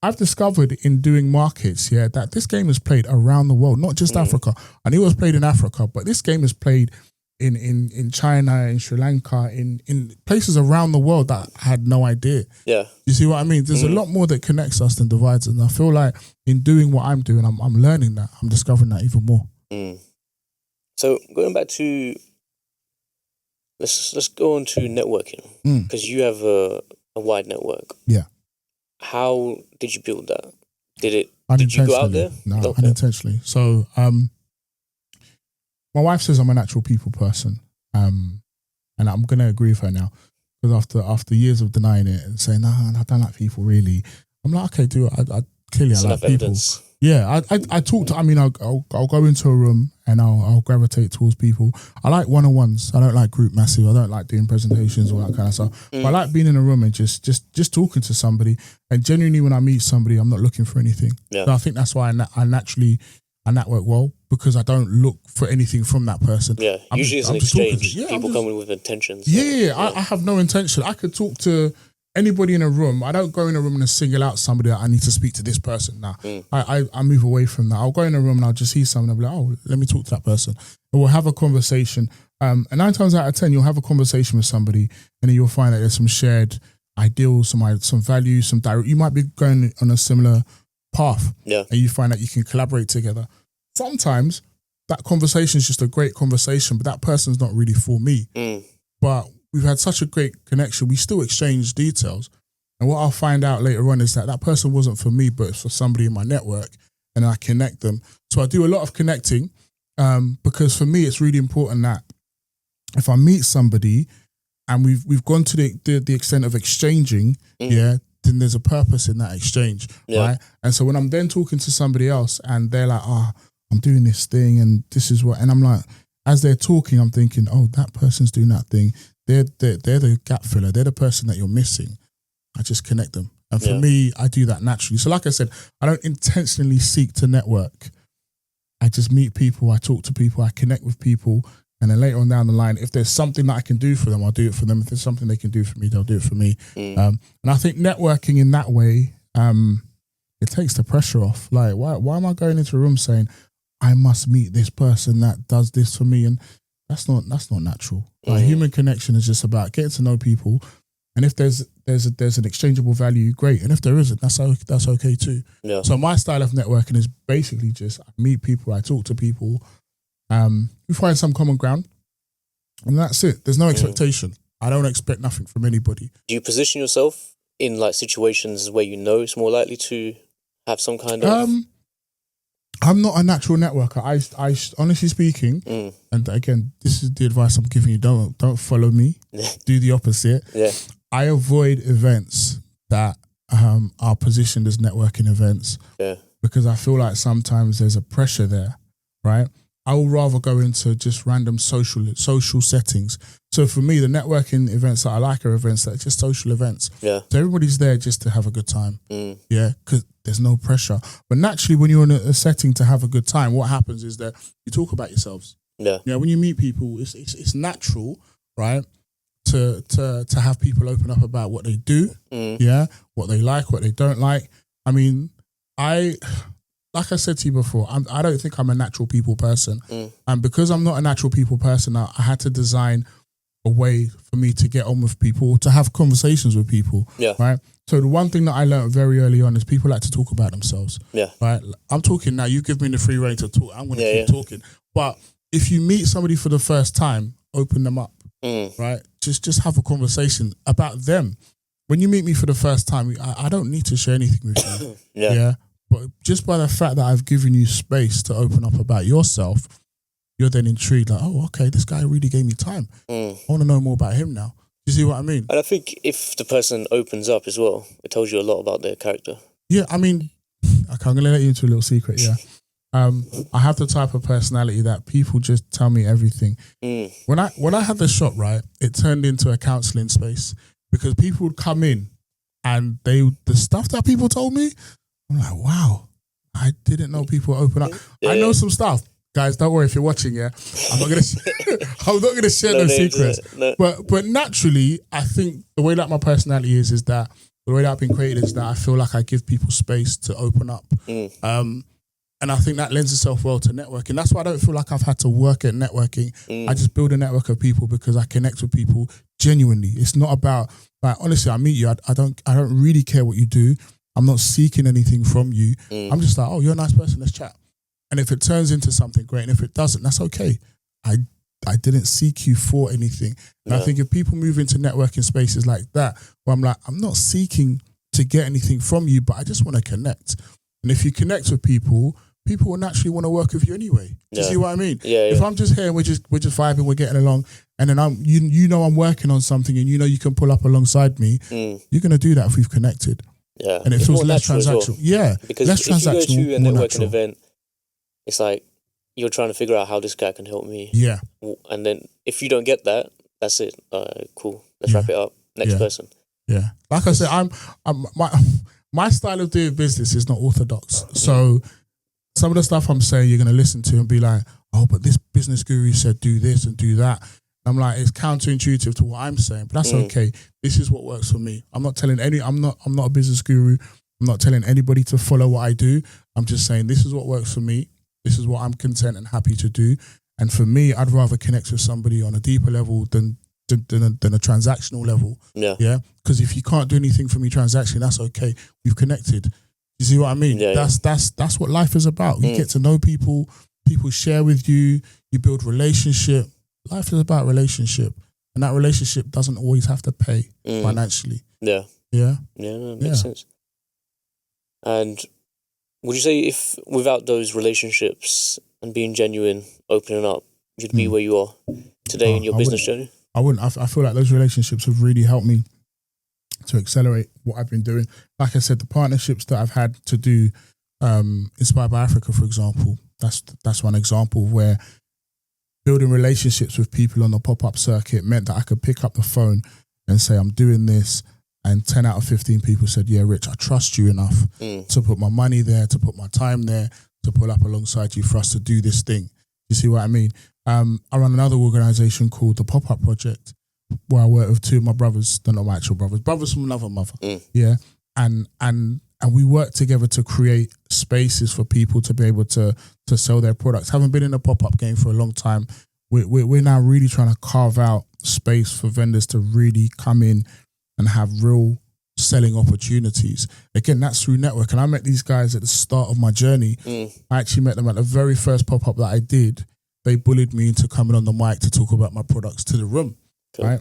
I've discovered in doing markets, that this game is played around the world, not just Africa. I knew it was played in Africa, but this game is played in China, in Sri Lanka, in places around the world that I had no idea. Yeah. You see what I mean? There's a lot more that connects us than divides us. And I feel like in doing what I'm doing, I'm learning that. I'm discovering that even more. So going back to, let's go on to networking, because you have a wide network. Yeah. How did you build that? Did you go out there? No, unintentionally. So, my wife says I'm a natural people person, and I'm gonna agree with her now, because after years of denying it and saying, "Nah, I don't like people really," I'm like, okay, do it. I clearly I like people. Evidence. Yeah, I talk to. I mean, I'll go into a room and I'll gravitate towards people. I like one-on-ones. I don't like group massive. I don't like doing presentations or that kind of stuff. But I like being in a room and just talking to somebody. And genuinely, when I meet somebody, I'm not looking for anything. Yeah. So I think that's why I network well, because I don't look for anything from that person. Yeah, usually it's an exchange. People come in with intentions. Yeah. I have no intention. I could talk to anybody in a room. I don't go in a room and single out somebody that I need to speak to this person. Nah, I move away from that. I'll go in a room and I'll just see someone and I'll be like, oh, let me talk to that person. And we'll have a conversation. And 9 times out of 10, you'll have a conversation with somebody and then you'll find that there's some shared ideals, some values, you might be going on a similar path. Yeah. And you find that you can collaborate together. Sometimes that conversation is just a great conversation, but that person's not really for me. But we've had such a great connection. We still exchange details. And what I'll find out later on is that person wasn't for me, but it's for somebody in my network, and I connect them. So I do a lot of connecting because for me, it's really important that if I meet somebody and we've gone to the extent of exchanging, then there's a purpose in that exchange, right? And so when I'm then talking to somebody else and they're like, I'm doing this thing and this is what, and I'm like, as they're talking, I'm thinking, that person's doing that thing. They're the gap filler. They're the person that you're missing. I just connect them. And for me, I do that naturally. So like I said, I don't intentionally seek to network. I just meet people, I talk to people, I connect with people. And then later on down the line, if there's something that I can do for them, I'll do it for them. If there's something they can do for me, they'll do it for me. And I think networking in that way, it takes the pressure off. Like, why am I going into a room saying, I must meet this person that does this for me? And that's not natural. Like, human connection is just about getting to know people. And if there's an exchangeable value, great. And if there isn't, that's okay too. Yeah. So my style of networking is basically just I meet people, I talk to people, we find some common ground, and that's it. There's no expectation. I don't expect nothing from anybody. Do you position yourself in like situations where you know it's more likely to have some kind of... I'm not a natural networker. I honestly speaking, and again, this is the advice I'm giving you. Don't follow me. Do the opposite. Yeah. I avoid events that are positioned as networking events. Yeah. Because I feel like sometimes there's a pressure there, right? I would rather go into just random social settings. So for me, the networking events that I like are events that are just social events. Yeah. So everybody's there just to have a good time. Yeah, because there's no pressure. But naturally, when you're in a setting to have a good time, what happens is that you talk about yourselves. Yeah. You know, when you meet people, it's natural, right, to have people open up about what they do, yeah, what they like, what they don't like. I mean, like I said to you before, I don't think I'm a natural people person. And because I'm not a natural people person, I had to design a way for me to get on with people, to have conversations with people, right? So the one thing that I learned very early on is people like to talk about themselves, right? I'm talking now, you give me the free rein to talk, I'm going to keep talking. But if you meet somebody for the first time, open them up, right? Just have a conversation about them. When you meet me for the first time, I don't need to share anything with you, yeah? But just by the fact that I've given you space to open up about yourself, you're then intrigued, like, oh, okay, this guy really gave me time. I want to know more about him now. You see what I mean? And I think if the person opens up as well, it tells you a lot about their character. Yeah, I mean, I'm going to let you into a little secret, yeah. I have the type of personality that people just tell me everything. When I had the shop, right, it turned into a counselling space because people would come in and the stuff that people told me, I'm like, wow, I didn't know people open up. Yeah. I know some stuff. Guys, don't worry if you're watching, yeah. I'm not gonna share no secrets. No. But naturally, I think the way that my personality is that the way that I've been created is that I feel like I give people space to open up. And I think that lends itself well to networking. That's why I don't feel like I've had to work at networking. I just build a network of people because I connect with people genuinely. It's not about, like, honestly, I meet you, I don't really care what you do. I'm not seeking anything from you. I'm just like, oh, you're a nice person, let's chat. And if it turns into something great, and if it doesn't, that's okay. I didn't seek you for anything. And I think if people move into networking spaces like that, where I'm like, I'm not seeking to get anything from you, but I just want to connect. And if you connect with people will naturally want to work with you anyway. Do you see what I mean? Yeah, yeah. If I'm just here and we're just vibing, we're getting along, and then I'm working on something, and you can pull up alongside me, you're going to do that if we've connected. Yeah, and it feels less transactional. Well. Yeah, because less if transactional. you go to a networking event, it's like you're trying to figure out how this guy can help me. Yeah, and then if you don't get that, that's it. Cool. Let's wrap it up. Next person. Yeah, like I said, my style of doing business is not orthodox. So some of the stuff I'm saying, you're going to listen to and be like, oh, but this business guru said do this and do that. I'm like, it's counterintuitive to what I'm saying, but that's okay. This is what works for me. I'm not a business guru. I'm not telling anybody to follow what I do. I'm just saying this is what works for me. This is what I'm content and happy to do. And for me, I'd rather connect with somebody on a deeper level than a transactional level. Yeah. Yeah. Because if you can't do anything for me transactionally, that's okay. We've connected. You see what I mean? Yeah, that's what life is about. You get to know people. People share with you. You build relationship. Life is about relationship, and that relationship doesn't always have to pay financially. Yeah. Yeah. Yeah, no, it makes sense. And would you say if without those relationships and being genuine, opening up, you'd be where you are today in your business journey? I wouldn't. I feel like those relationships have really helped me to accelerate what I've been doing. Like I said, the partnerships that I've had to do, Inspired by Africa, for example, that's one example where building relationships with people on the pop-up circuit meant that I could pick up the phone and say, I'm doing this. And 10 out of 15 people said, yeah, Rich, I trust you enough to put my money there, to put my time there, to pull up alongside you for us to do this thing. You see what I mean? I run another organisation called the Pop-Up Project, where I work with two of my brothers. They're not my actual brothers from another mother. Yeah. And we work together to create spaces for people to be able to sell their products. Having been in the pop-up game for a long time, we're now really trying to carve out space for vendors to really come in and have real selling opportunities. Again, that's through network. And I met these guys at the start of my journey. I actually met them at the very first pop-up that I did. They bullied me into coming on the mic to talk about my products to the room, right?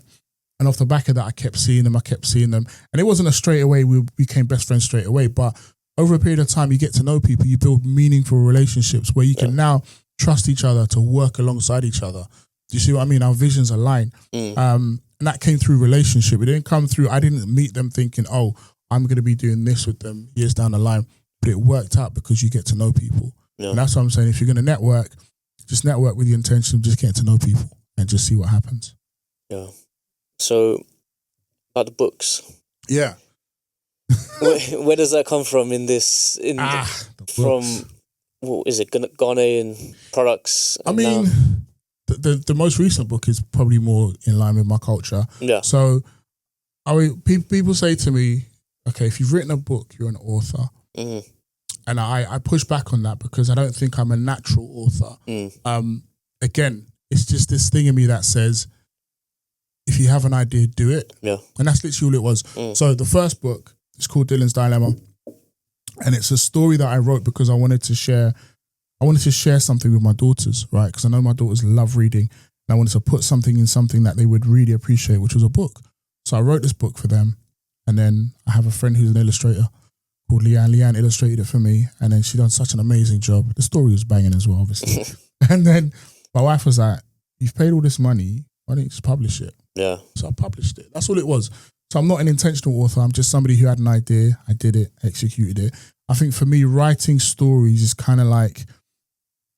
And off the back of that, I kept seeing them. And it wasn't a straight away, we became best friends straight away. But over a period of time, you get to know people, you build meaningful relationships where you can now trust each other to work alongside each other. Do you see what I mean? Our visions align. And that came through relationship. It didn't come through, I didn't meet them thinking, oh, I'm going to be doing this with them years down the line. But it worked out because you get to know people. And that's what I'm saying. If you're going to network, just network with the intention of just getting to know people and just see what happens. Yeah. So, about the books. Yeah. where does that come from in this? From, what is it, Ghanaian products? I mean, the most recent book is probably more in line with my culture. Yeah. So, people say to me, okay, if you've written a book, you're an author. And I push back on that because I don't think I'm a natural author. Again, it's just this thing in me that says, if you have an idea, do it. Yeah. And that's literally all it was. So the first book is called Dylan's Dilemma. And it's a story that I wrote because I wanted to share something with my daughters, right? Because I know my daughters love reading. And I wanted to put something in something that they would really appreciate, which was a book. So I wrote this book for them. And then I have a friend who's an illustrator called Leanne. Leanne illustrated it for me. And then she done such an amazing job. The story was banging as well, obviously. And then my wife was like, you've paid all this money. Why don't you just publish it? Yeah. So I published it. That's all it was. So I'm not an intentional author. I'm just somebody who had an idea. I did it, executed it. I think for me, writing stories is kind of like,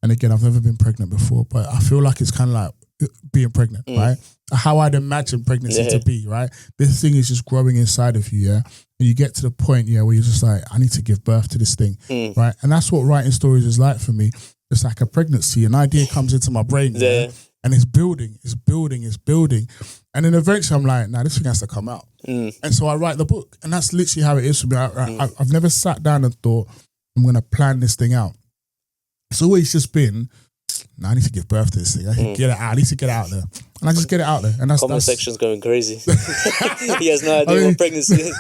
and again, I've never been pregnant before, but I feel like it's kind of like being pregnant, right? How I'd imagine pregnancy to be, right? This thing is just growing inside of you, yeah? And you get to the point, yeah, where you're just like, I need to give birth to this thing, right? And that's what writing stories is like for me. It's like a pregnancy. An idea comes into my brain, and it's building. And then eventually I'm like, nah, this thing has to come out. And so I write the book. And that's literally how it is for me. I've never sat down and thought, I'm going to plan this thing out. It's always just been, I need to give birth to this thing. I need to get it out there. And I just get it out there. And comment section's going crazy. He has no idea what pregnancy is.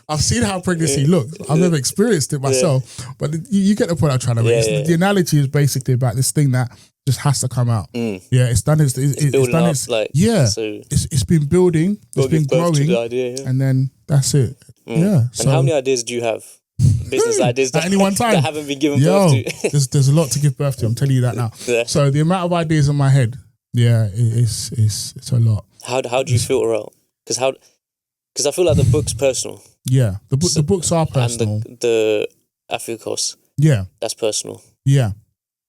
I've seen how pregnancy looks. I've never experienced it myself. But you get the point I'm trying to make. The analogy is basically about this thing that just has to come out. Yeah, it's done. It's done. It's been building. It's been growing. And then that's it. Yeah. And how many ideas do you have? Business ideas at any one time that haven't been given birth to. There's a lot to give birth to. I'm telling you that now. So the amount of ideas in my head, it's a lot. How do you filter out? Because I feel like the book's personal. Yeah, the books are personal. And the Afi Akos, that's personal. Yeah,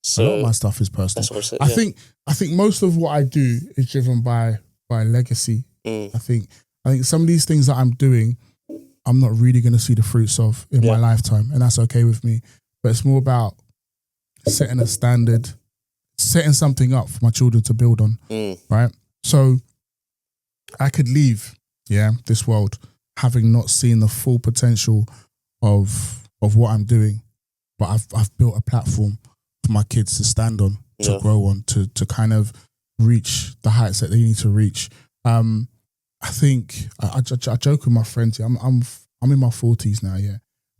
so a lot of my stuff is personal. That's what I said. I think most of what I do is driven by legacy. I think some of these things that I'm doing, I'm not really going to see the fruits of in my lifetime, and that's okay with me. But it's more about setting a standard, setting something up for my children to build on, right? So I could leave, this world having not seen the full potential of what I'm doing, but I've built a platform for my kids to stand on, to grow on, to kind of reach the heights that they need to reach. I think I joke with my friends. I'm in my 40s now,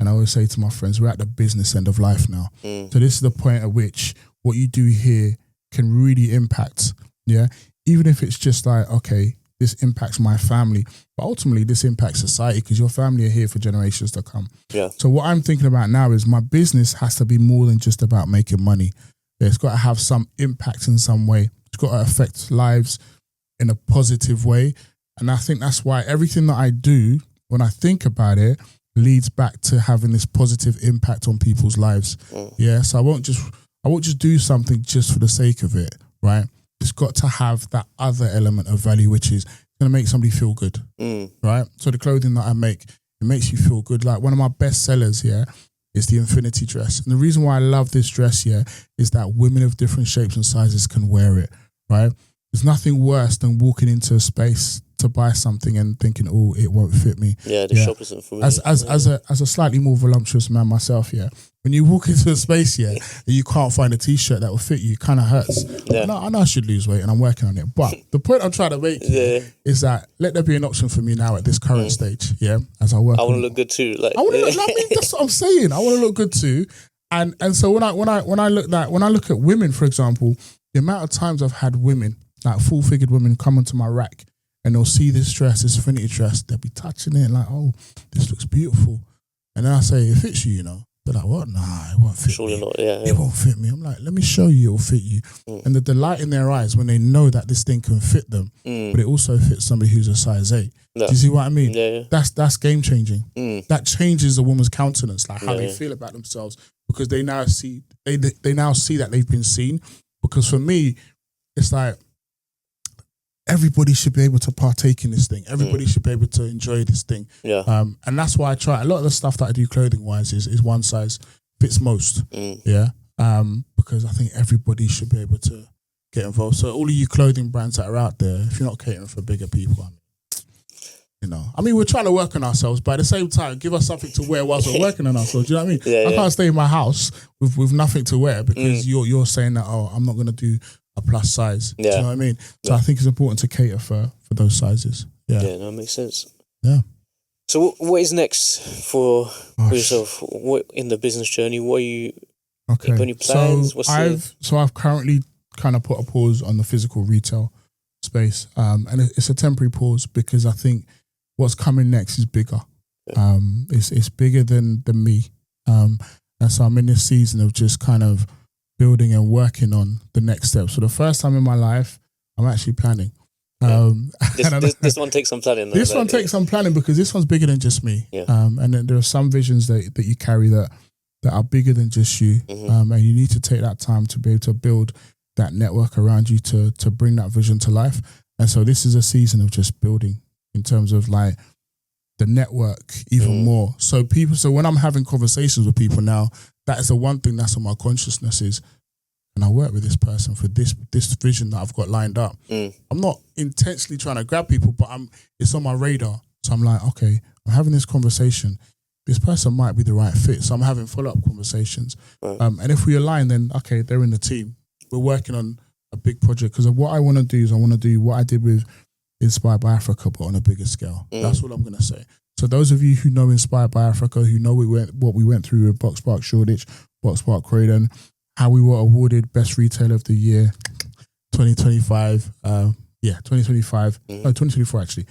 and I always say to my friends, we're at the business end of life now. So this is the point at which what you do here can really impact. Even if it's just like, okay, this impacts my family, but ultimately this impacts society because your family are here for generations to come. Yeah. So what I'm thinking about now is my business has to be more than just about making money. It's got to have some impact in some way. It's got to affect lives in a positive way. And I think that's why everything that I do, when I think about it, leads back to having this positive impact on people's lives. Yeah. So I won't just do something just for the sake of it, right? It's got to have that other element of value, which is going to make somebody feel good, right? So the clothing that I make, it makes you feel good. Like one of my best sellers, is the Infinity dress. And the reason why I love this dress, is that women of different shapes and sizes can wear it, right? There's nothing worse than walking into a space to buy something and thinking, oh, it won't fit me. Yeah, the shop isn't for me. As a slightly more voluptuous man myself, when you walk into a space, and you can't find a t-shirt that will fit you, it kind of hurts. Yeah. I know I should lose weight and I'm working on it. But the point I'm trying to make is that let there be an option for me now at this current stage, as I work. I want to look good too. Like I want to look. I mean, that's what I'm saying. I want to look good too. And so when I look at women, for example, the amount of times I've had women, like full-figured women, come onto my rack and they'll see this dress, this Infinity dress, they'll be touching it like, oh, this looks beautiful. And then I say, it fits you, They're like, what? Nah, it won't fit Surely me. not, yeah. It won't fit me. I'm like, let me show you it'll fit you. And the delight in their eyes when they know that this thing can fit them, but it also fits somebody who's a size 8. No. Do you see what I mean? Yeah. That's game changing. That changes a woman's countenance, like how they feel about themselves, because they now see that they've been seen. Because for me, it's like, everybody should be able to partake in this thing. Everybody should be able to enjoy this thing. Yeah. And that's why I try. A lot of the stuff that I do clothing wise is one size fits most. Yeah. Because I think everybody should be able to get involved. So all of you clothing brands that are out there, if you're not catering for bigger people, we're trying to work on ourselves, but at the same time, give us something to wear whilst we're working on ourselves. Do you know what I mean? I can't stay in my house with nothing to wear because you're saying that, oh, I'm not going to do a plus size. Do you know what I mean? So I think it's important to cater for those sizes. Yeah. Yeah, that makes sense. Yeah. So what is next for yourself? What in the business journey? What are you? Okay. Any plans? So I've currently kind of put a pause on the physical retail space, and it's a temporary pause because I think what's coming next is bigger. It's bigger than me, and so I'm in this season of just kind of building and working on the next step. So the first time in my life, I'm actually planning. This one takes some planning. This one takes some planning because this one's bigger than just me. Yeah. And then there are some visions that you carry that are bigger than just you. And you need to take that time to be able to build that network around you to bring that vision to life. And so this is a season of just building in terms of like the network even more. So when I'm having conversations with people now, that is the one thing that's on my consciousness is, and I work with this person for this vision that I've got lined up. I'm not intentionally trying to grab people, but it's on my radar. So I'm like, okay, I'm having this conversation. This person might be the right fit. So I'm having follow-up conversations. And if we align, then okay, they're in the team. We're working on a big project because what I want to do is I want to do what I did with Inspired by Africa, but on a bigger scale. That's what I'm going to say. So those of you who know Inspired by Africa, who know what we went through with Box Park Shoreditch, Box Park Croydon, how we were awarded Best Retailer of the Year 2025. 2025. No, 2024 actually.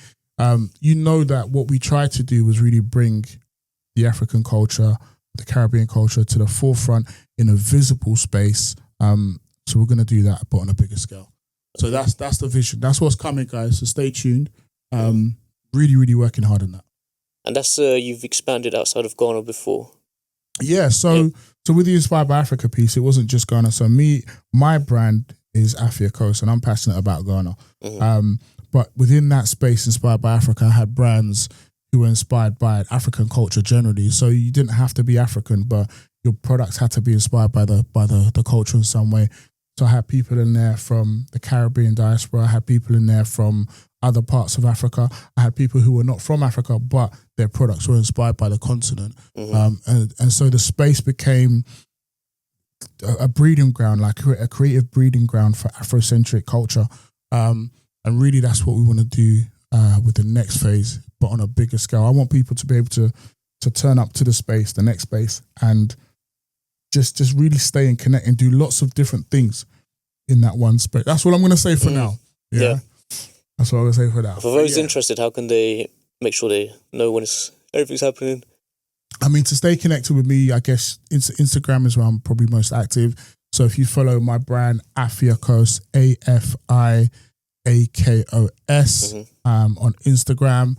You know that what we tried to do was really bring the African culture, the Caribbean culture to the forefront in a visible space. So we're going to do that, but on a bigger scale. So that's the vision. That's what's coming, guys. So stay tuned. Really, really working hard on that. And that's you've expanded outside of Ghana before. Yeah. So with the Inspired by Africa piece, it wasn't just Ghana. So my brand is Afi Akos, and I'm passionate about Ghana. But within that space, Inspired by Africa, I had brands who were inspired by African culture generally. So you didn't have to be African, but your products had to be inspired by the culture in some way. So I had people in there from the Caribbean diaspora. I had people in there from other parts of Africa. I had people who were not from Africa, but their products were inspired by the continent. And so the space became a breeding ground, like a creative breeding ground for Afrocentric culture. And really that's what we want to do with the next phase, but on a bigger scale. I want people to be able to turn up to the next space, and just really stay and connect and do lots of different things in that one space. That's what I'm going to say for now. Yeah. That's what I would say for that. For those interested, how can they make sure they know when everything's happening? I mean, to stay connected with me, I guess Instagram is where I'm probably most active. So if you follow my brand, Afi Akos, AFIAKOS, on Instagram,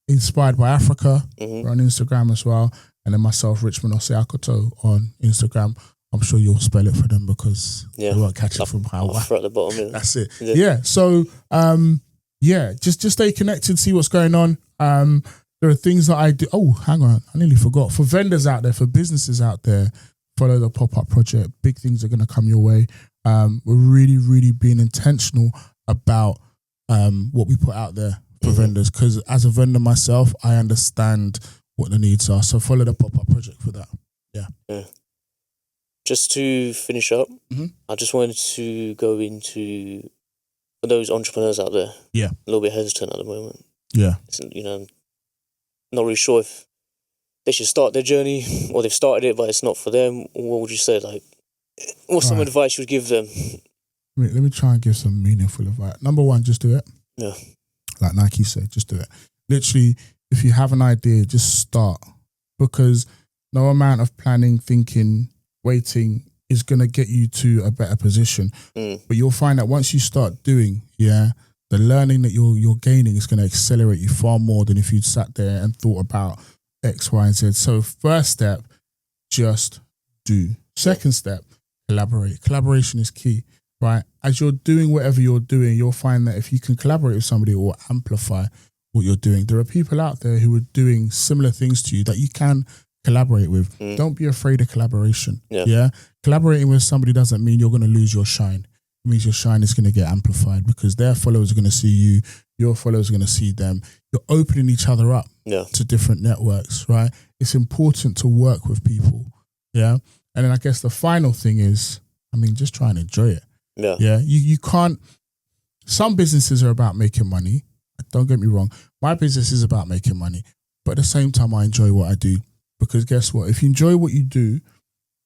Inspired by Africa, we're on Instagram as well. And then myself, Richmond Osei-Akoto on Instagram. I'm sure you'll spell it for them because they won't catch it from how. At the bottom, yeah. That's it. Yeah. So, just stay connected, see what's going on. There are things that I do. Oh, hang on. I nearly forgot. For vendors out there, for businesses out there, follow the pop-up project. Big things are going to come your way. We're really, really being intentional about what we put out there for vendors, because as a vendor myself, I understand what the needs are. So follow the pop-up project for that. Yeah. Just to finish up, I just wanted to go into, for those entrepreneurs out there, a little bit hesitant at the moment. Yeah. Not really sure if they should start their journey or they've started it, but it's not for them. What would you say? Like, what's some advice you would give them? Let me try and give some meaningful advice. Number one, just do it. Yeah. Like Nike said, just do it. Literally, if you have an idea, just start. Because no amount of planning, thinking, waiting is going to get you to a better position. But you'll find that once you start doing, the learning that you're gaining is going to accelerate you far more than if you'd sat there and thought about X, Y, and Z. So first step, just do. Second step, collaborate. Collaboration is key, right? As you're doing whatever you're doing, you'll find that if you can collaborate with somebody, it will amplify what you're doing. There are people out there who are doing similar things to you that you can collaborate with. Don't be afraid of collaboration. Yeah. Collaborating with somebody doesn't mean you're going to lose your shine. It means your shine is going to get amplified because their followers are going to see you, your followers are going to see them. You're opening each other up to different networks, right? It's important to work with people. Yeah. And then I guess the final thing is, just try and enjoy it. Yeah. You can't, some businesses are about making money. Don't get me wrong. My business is about making money, but at the same time, I enjoy what I do. Because guess what? If you enjoy what you do,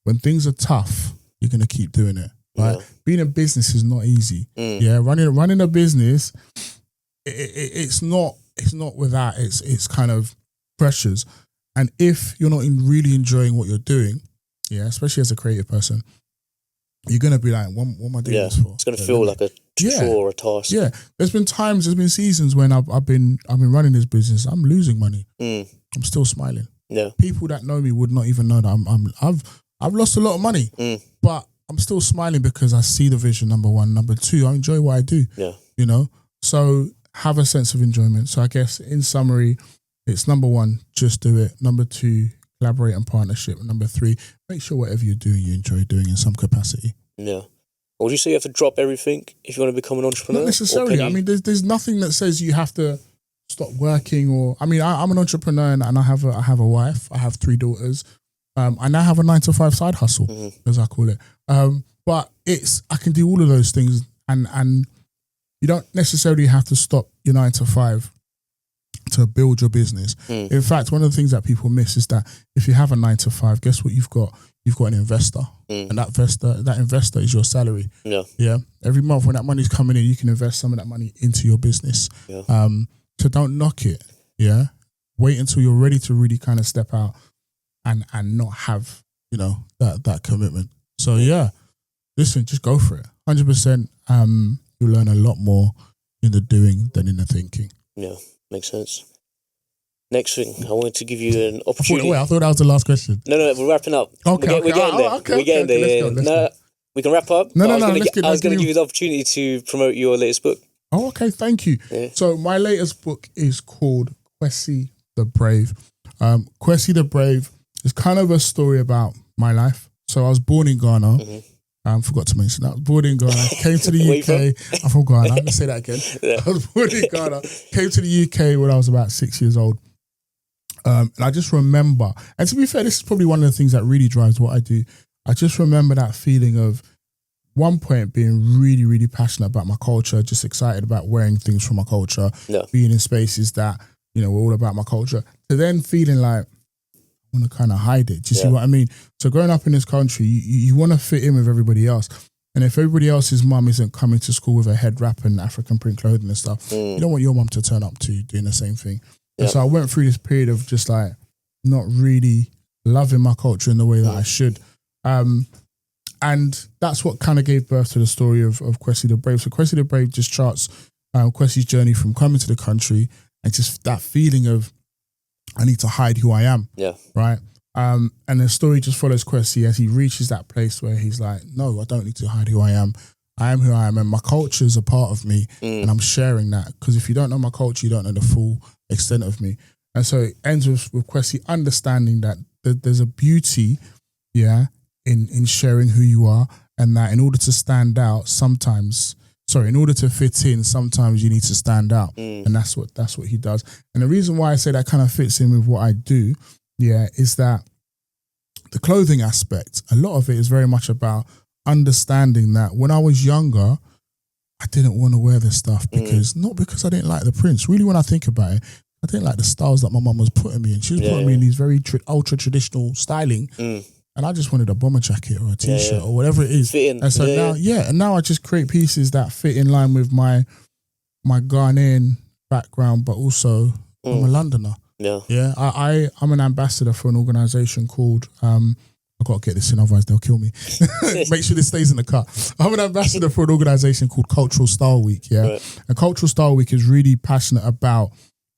when things are tough, you're going to keep doing it. Right? Being a business is not easy. Running a business, it's not without its kind of pressures. And if you're not really enjoying what you're doing, especially as a creative person, you're going to be like, what am I doing this for? It's going to feel like a chore or a task. Yeah. There's been seasons when I've been running this business. I'm losing money. I'm still smiling. Yeah. People that know me would not even know that I've lost a lot of money, but I'm still smiling because I see the vision, number one. Number two, I enjoy what I do. Yeah. So have a sense of enjoyment. So I guess in summary, it's number one, just do it. Number two, collaborate and partnership. And number three, make sure whatever you're doing, you enjoy doing in some capacity. Yeah. Or would you say you have to drop everything if you want to become an entrepreneur? Not necessarily. There's nothing that says you have to stop working or, I'm an entrepreneur and I have a wife. I have 3 daughters. I now have a 9-to-5 side hustle, as I call it. But I can do all of those things and you don't necessarily have to stop your 9-to-5 to build your business. In fact, one of the things that people miss is that if you have a 9-to-5, guess what you've got? You've got an investor. And that investor is your salary. Yeah. Every month when that money's coming in, you can invest some of that money into your business. So don't knock it. Yeah. Wait until you're ready to really kind of step out and not have, that commitment. So listen, just go for it. 100%. You'll learn a lot more in the doing than in the thinking. Yeah, makes sense. Next thing, I wanted to give you an opportunity. I thought that was the last question. No, we're wrapping up. Okay, we're getting there. We're getting there. Let's go. We can wrap up. No, I was going to give you the opportunity to promote your latest book. Oh, okay, thank you. Yeah. So my latest book is called Kwesi the Brave. Kwesi the Brave is kind of a story about my life. So I was born in Ghana. Forgot to mention that. I was born in Ghana, came to the UK. I'm from Ghana. Let's say that again. I was born in Ghana, came to the UK when I was about 6 years old. And I just remember, and to be fair, this is probably one of the things that really drives what I do. I just remember that feeling of one point being really, really passionate about my culture, just excited about wearing things from my culture, being in spaces that, were all about my culture, to then feeling like I want to kind of hide it. Do you see what I mean? So growing up in this country, you want to fit in with everybody else. And if everybody else's mum isn't coming to school with a head wrap and African print clothing and stuff, you don't want your mum to turn up to you doing the same thing. And so I went through this period of just like not really loving my culture in the way that I should. And that's what kind of gave birth to the story of Kwesi the Brave. So Kwesi the Brave just charts Kwesi's journey from coming to the country and just that feeling of, I need to hide who I am. Yeah. Right. And the story just follows Kwesi as he reaches that place where he's like, no, I don't need to hide who I am. I am who I am, and my culture is a part of me, and I'm sharing that. Because if you don't know my culture, you don't know the full extent of me. And so it ends with Kwesi understanding that there's a beauty, in sharing who you are, and that in order to stand out, in order to fit in, sometimes you need to stand out, and that's what he does. And the reason why I say that kind of fits in with what I do, is that the clothing aspect, a lot of it is very much about understanding that when I was younger, I didn't want to wear this stuff not because I didn't like the prints. Really, when I think about it, I didn't like the styles that my mum was putting me in. She was putting me in these very ultra traditional styling, and I just wanted a bomber jacket or a t-shirt or whatever it is. And so now I just create pieces that fit in line with my Ghanaian background, but also I'm a Londoner. I'm an ambassador for an organisation called I've got to get this in, otherwise they'll kill me. Make sure this stays in the cut. I'm an ambassador for an organisation called Cultural Style Week, And Cultural Style Week is really passionate about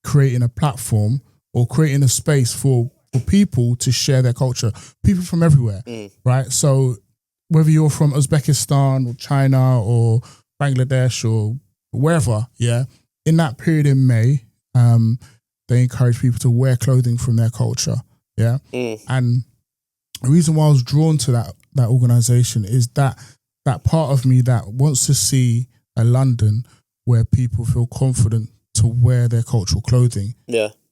creating a platform or creating a space for people to share their culture. People from everywhere, right? So whether you're from Uzbekistan or China or Bangladesh or wherever, in that period in May, they encourage people to wear clothing from their culture, And the reason why I was drawn to that organisation is that part of me that wants to see a London where people feel confident to wear their cultural clothing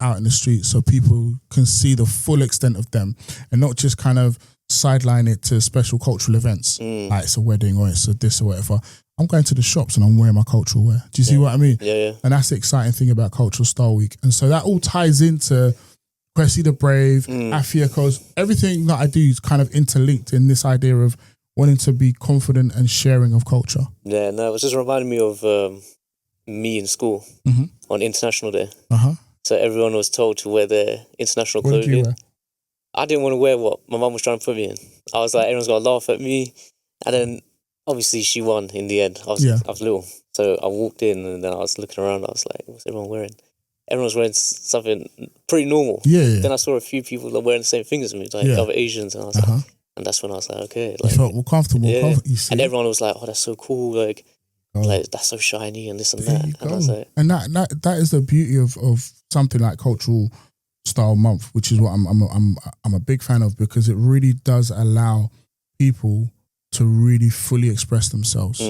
out in the street, so people can see the full extent of them and not just kind of sideline it to special cultural events, like it's a wedding or it's a this or whatever. I'm going to the shops and I'm wearing my cultural wear. Do you see what I mean? And that's the exciting thing about Cultural Style Week. And so that all ties into Kwesi the Brave, Afi Akos. Everything that I do is kind of interlinked in this idea of wanting to be confident and sharing of culture. Yeah, no, it was just reminding me of me in school on International Day. So everyone was told to wear their international clothing. What did you wear? I didn't want to wear what my mum was trying to put me in. I was like, everyone's going to laugh at me. And then obviously she won in the end. I was little. So I walked in and then I was looking around. I was like, what's everyone wearing? Everyone was wearing something pretty normal. Then I saw a few people that were wearing the same thing as me, like other Asians. And I was like, and that's when I was like, okay. Like, you felt more comfortable. You see? And everyone was like, oh, that's so cool. Like that's so shiny and this and that. And I was like, and that is the beauty of something like Cultural Style Month, which is what I'm a big fan of, because it really does allow people to really fully express themselves.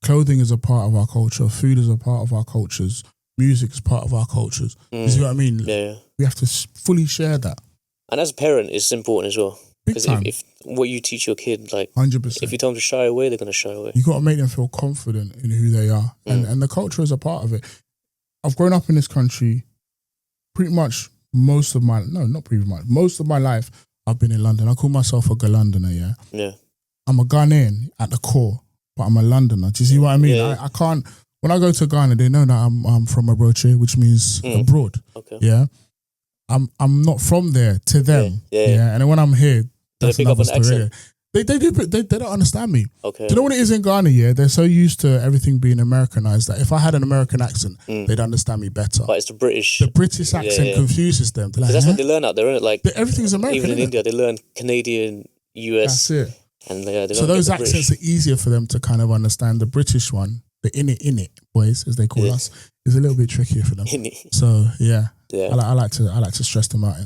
Clothing is a part of our culture. Food is a part of our cultures. Music is part of our cultures. You see what I mean? We have to fully share that. And as a parent, it's important as well. Because if what you teach your kid, like 100%, if you tell them to shy away, they're going to shy away. You got to make them feel confident in who they are, and the culture is a part of it. I've grown up in this country. Pretty much most of my life, I've been in London. I call myself a Londoner. I'm a Ghanaian at the core, but I'm a Londoner. Do you see what I mean? I can't. When I go to Ghana, they know that I'm from Abroche, which means abroad. Okay. I'm not from there to them. And then when I'm here, that's another story. They don't understand me. Okay. Do you know what it is in Ghana? They're so used to everything being Americanized that if I had an American accent, they'd understand me better. But it's the British accent confuses them. Like, that's what they learn out there, isn't it? Like everything's American. Even in India, they learn Canadian, US. That's it. And they so those accents are easier for them to kind of understand. The British one, the in it boys, as they call us, is a little bit trickier for them. So I like to stress them out.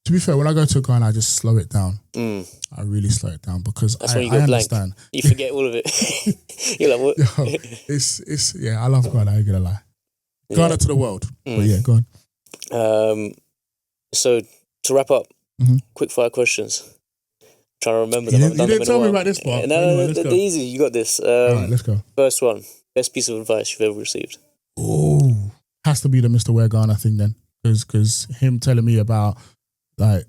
To be fair, when I go to Ghana, I just slow it down. I really slow it down because I understand. You forget all of it. You're like, what? Yo, I love Ghana. I ain't gonna lie. Ghana to the world. But go on. So to wrap up, quick fire questions. Trying to remember them. You didn't tell me about this part. No, they're easy. You got this. All right, let's go. First one. Best piece of advice you've ever received? Oh, has to be the Mr. Wear Ghana thing then. Because him telling me about like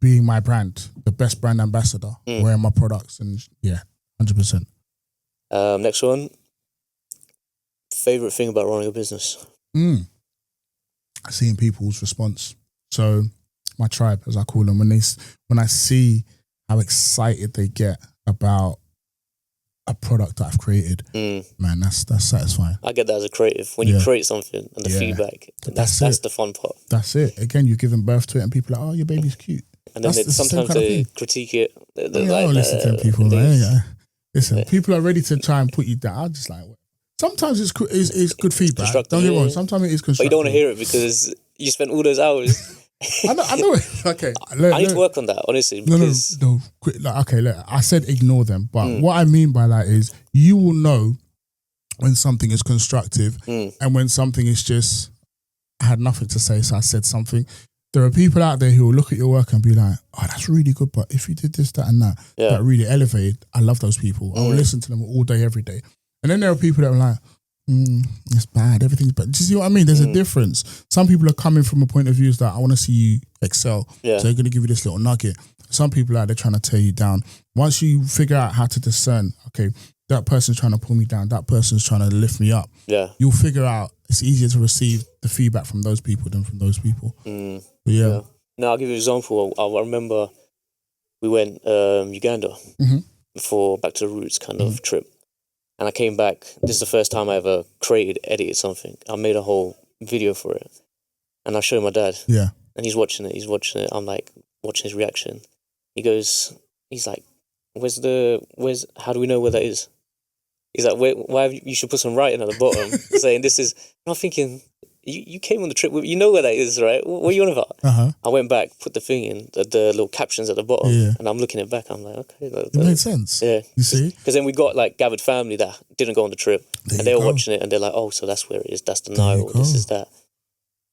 being my brand, the best brand ambassador, wearing my products, and 100%. Next one. Favorite thing about running a business? Seeing people's response. So my tribe, as I call them, when I see how excited they get about a product that I've created, man, that's satisfying. I get that as a creative. When you create something and the feedback, that's the fun part. That's it. Again, you're giving birth to it and people are like, oh, your baby's cute. And then sometimes they critique it. I don't listen to people. Listen, people are ready to try and put you down. I'm just like, sometimes it's good feedback. Don't get me wrong. Sometimes it is constructive. But you don't want to hear it because you spent all those hours. I know it. Okay. I need to work on that, honestly. Because No. Okay, look, I said ignore them. But what I mean by that is you will know when something is constructive and when something is just, I had nothing to say, so I said something. There are people out there who will look at your work and be like, oh, that's really good, but if you did this, that, and that, that really elevated. I love those people. I will listen to them all day, every day. And then there are people that are like, it's bad, everything's bad. Do you see what I mean? There's a difference. Some people are coming from a point of view that I want to see you excel. So they're going to give you this little nugget. Some people are, they're trying to tear you down. Once you figure out how to discern, okay, that person's trying to pull me down, that person's trying to lift me up, you'll figure out it's easier to receive the feedback from those people than from those people. But Now, I'll give you an example. I remember we went Uganda for Back to the Roots kind of trip. And I came back. This is the first time I ever edited something. I made a whole video for it. And I showed my dad. Yeah. And he's watching it. I'm like, watching his reaction. He's like, how do we know where that is? He's like, you should put some writing at the bottom saying this is, and I'm thinking, you came on the trip, you know where that is, right? What are you on about? I went back, put the thing in, the little captions at the bottom, and I'm looking it back, I'm like, okay. It made sense. Yeah. You see? Because then we got like gathered family that didn't go on the trip, and they were watching it, and they're like, oh, so that's where it is, that's the Nile, this is that.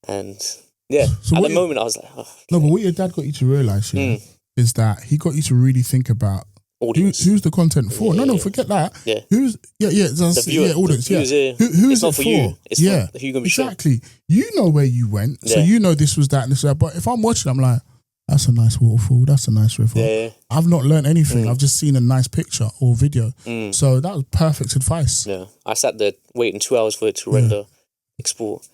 And so at the moment I was like, oh. No, but what your dad got you to realise is that he got you to really think about who's the content for? No, forget that. Yeah. Who's the viewer, audience. Who's who's it for? You. It's for who you're gonna be exactly. You know where you went, so you know this was that and this was that. But if I'm watching, I'm like, that's a nice waterfall. That's a nice river. Yeah. I've not learned anything. I've just seen a nice picture or video. So that was perfect advice. Yeah. I sat there waiting 2 hours for it to render, export.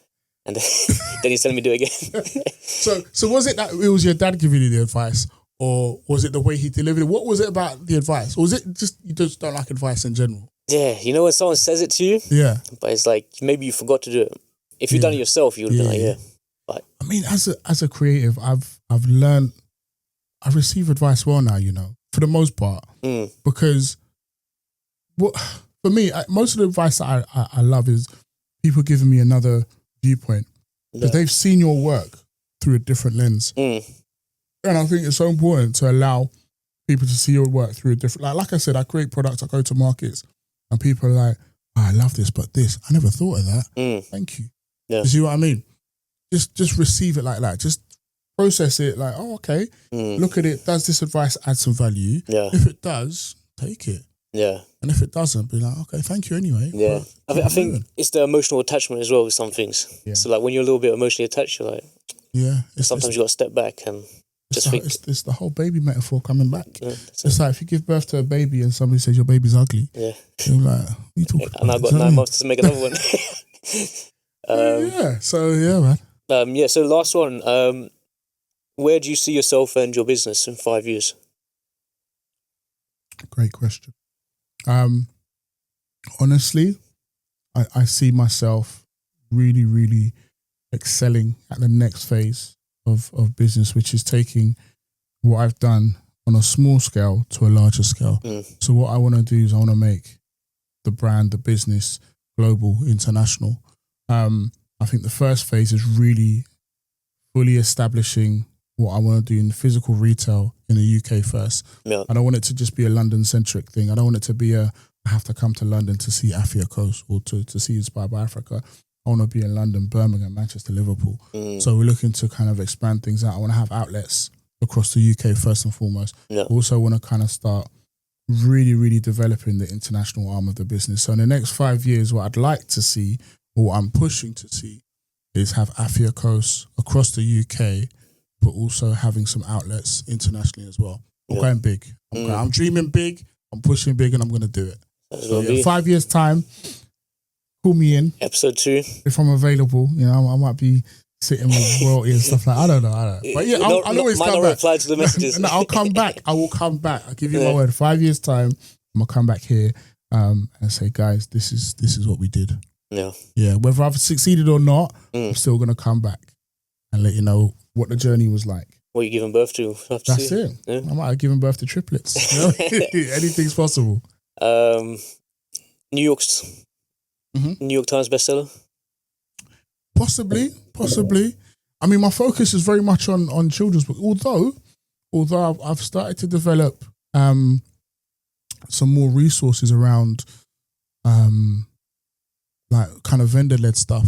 And then he's telling me to do it again. So was it that it was your dad giving you the advice? Or was it the way he delivered it? What was it about the advice? Or was it just you just don't like advice in general? Yeah, you know when someone says it to you? Yeah. But it's like, maybe you forgot to do it. If you'd done it yourself, you would have been like, But I mean, as a creative, I've received advice well now, for the most part. Because for me, most of the advice that I love is people giving me another viewpoint. Because they've seen your work through a different lens. And I think it's so important to allow people to see your work through a different... Like I said, I create products, I go to markets, and people are like, oh, I love this, but this, I never thought of that. Thank you. Yeah. You see what I mean? Just receive it like that. Just process it like, oh, okay, look at it. Does this advice add some value? Yeah. If it does, take it. Yeah. And if it doesn't, be like, okay, thank you anyway. Yeah. I think it's the emotional attachment as well with some things. Yeah. So like when you're a little bit emotionally attached, you're like... Yeah. Sometimes you got to step back and... It's the whole baby metaphor coming back. Yeah, it's like if you give birth to a baby and somebody says your baby's ugly, you're like, what are you talking about? And I've got 9 months to make another one. Man. So last one. Where do you see yourself and your business in 5 years? Great question. Honestly, I see myself really, really excelling at the next phase of business, which is taking what I've done on a small scale to a larger scale. So what I want to do is I want to make the brand, the business, global, international. I think the first phase is really fully establishing what I want to do in physical retail in the UK first. Yeah. I don't want it to just be a London-centric thing. I don't want it to be I have to come to London to see Afi Akos or to see Inspired by Africa. I want to be in London, Birmingham, Manchester, Liverpool. So we're looking to kind of expand things out. I want to have outlets across the UK first and foremost. Yeah. Also want to kind of start really, really developing the international arm of the business. So in the next 5 years, what I'd like to see, or what I'm pushing to see, is have Afi Akos across the UK, but also having some outlets internationally as well. I'm going big. I'm dreaming big. I'm pushing big and I'm going to do it. So, yeah, 5 years time, call me in. Episode 2. If I'm available, you know, I might be sitting with royalty and stuff like that. I don't know. But yeah, I'll always come back. Reply to the messages. No, I'll come back. I will come back. I'll give you my word. 5 years time, I'm going to come back here and say, guys, this is what we did. Yeah. Yeah, whether I've succeeded or not, I'm still going to come back and let you know what the journey was like. What are you giving birth to? That's it. Yeah. I might have given birth to triplets. You know? Anything's possible. New York Times bestseller? Possibly. I mean, my focus is very much on children's books. Although I've started to develop some more resources around like kind of vendor-led stuff.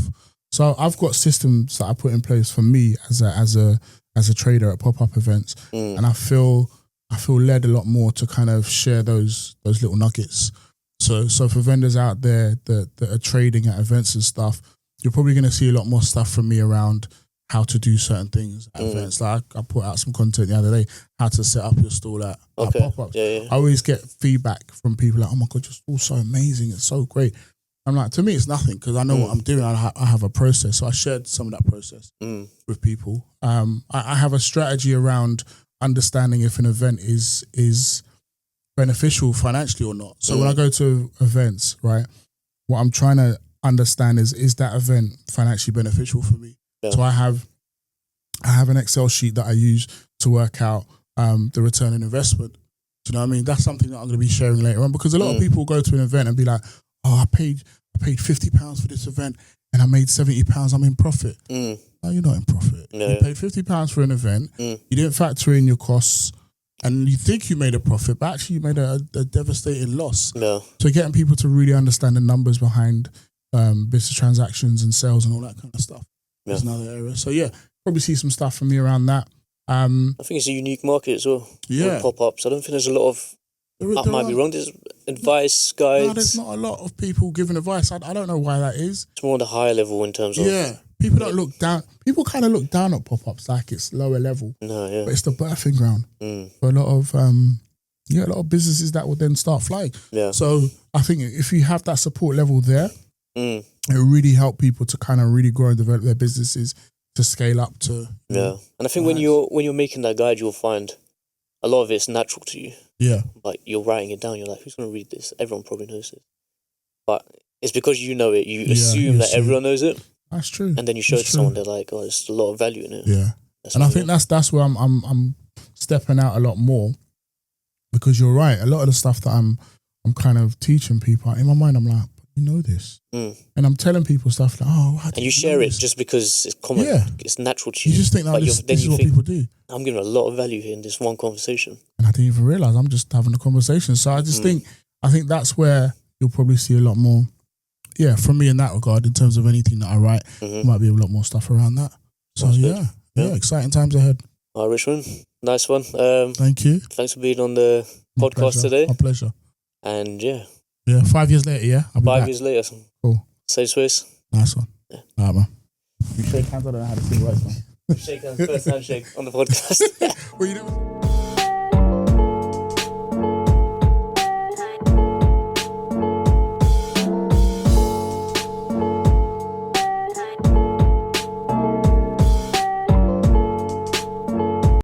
So I've got systems that I put in place for me as a trader at pop-up events, and I feel led a lot more to kind of share those little nuggets. So for vendors out there that are trading at events and stuff, you're probably going to see a lot more stuff from me around how to do certain things at events. Like I put out some content the other day, how to set up your stall at pop-ups. Yeah. I always get feedback from people like, oh my God, your stall's so amazing. It's so great. I'm like, to me, it's nothing because I know what I'm doing. I have a process. So I shared some of that process with people. I have a strategy around understanding if an event is beneficial financially or not. So when I go to events, right, what I'm trying to understand is that event financially beneficial for me? Yeah. So I have an Excel sheet that I use to work out the return on investment. Do you know what I mean? That's something that I'm going to be sharing later on because a lot of people go to an event and be like, oh, I paid £50 for this event and I made £70. I'm in profit. No, you're not in profit. No. You paid £50 for an event. You didn't factor in your costs and you think you made a profit, but actually you made a devastating loss. No. So getting people to really understand the numbers behind business transactions and sales and all that kind of stuff is another area. So yeah, probably see some stuff from me around that. I think it's a unique market as well. Yeah. Pop-ups. I don't think there's a lot of... I might be wrong. There's advice, guides. No, there's not a lot of people giving advice. I don't know why that is. It's more on the higher level in terms of... Yeah. People don't look down. People kind of look down at pop-ups like it's lower level. No, yeah. But it's the birthing ground for a lot of businesses that will then start flying. Yeah. So I think if you have that support level there, it really help people to kind of really grow and develop their businesses to scale up to... Yeah. And I think when you're making that guide, you'll find a lot of it's natural to you. Yeah. Like you're writing it down, you're like, who's going to read this? Everyone probably knows it. But it's because you know it, you assume that everyone knows it. That's true. And then you show it to someone, they're like, oh, there's a lot of value in it. Yeah. And I think that's where I'm stepping out a lot more because you're right. A lot of the stuff that I'm kind of teaching people, in my mind, I'm like, you know this. And I'm telling people stuff like, oh, how do and you share it just because it's common. Yeah. It's natural to you. You just think that this is what people do. I'm giving a lot of value here in this one conversation. And I didn't even realise I'm just having a conversation. So I just think that's where you'll probably see a lot more, from me in that regard, in terms of anything that I write. There might be a lot more stuff around that. So yeah, exciting times ahead. All right, Richmond, nice one. Thank you. Thanks for being on the podcast today. My pleasure. And yeah, 5 years later, I'll be 5 back. years later. Cool. Same space. Nice one. Yeah. All right, man. You shake hands, I don't know how to sing words, man. Shake hands, first handshake on the podcast. Well, you know.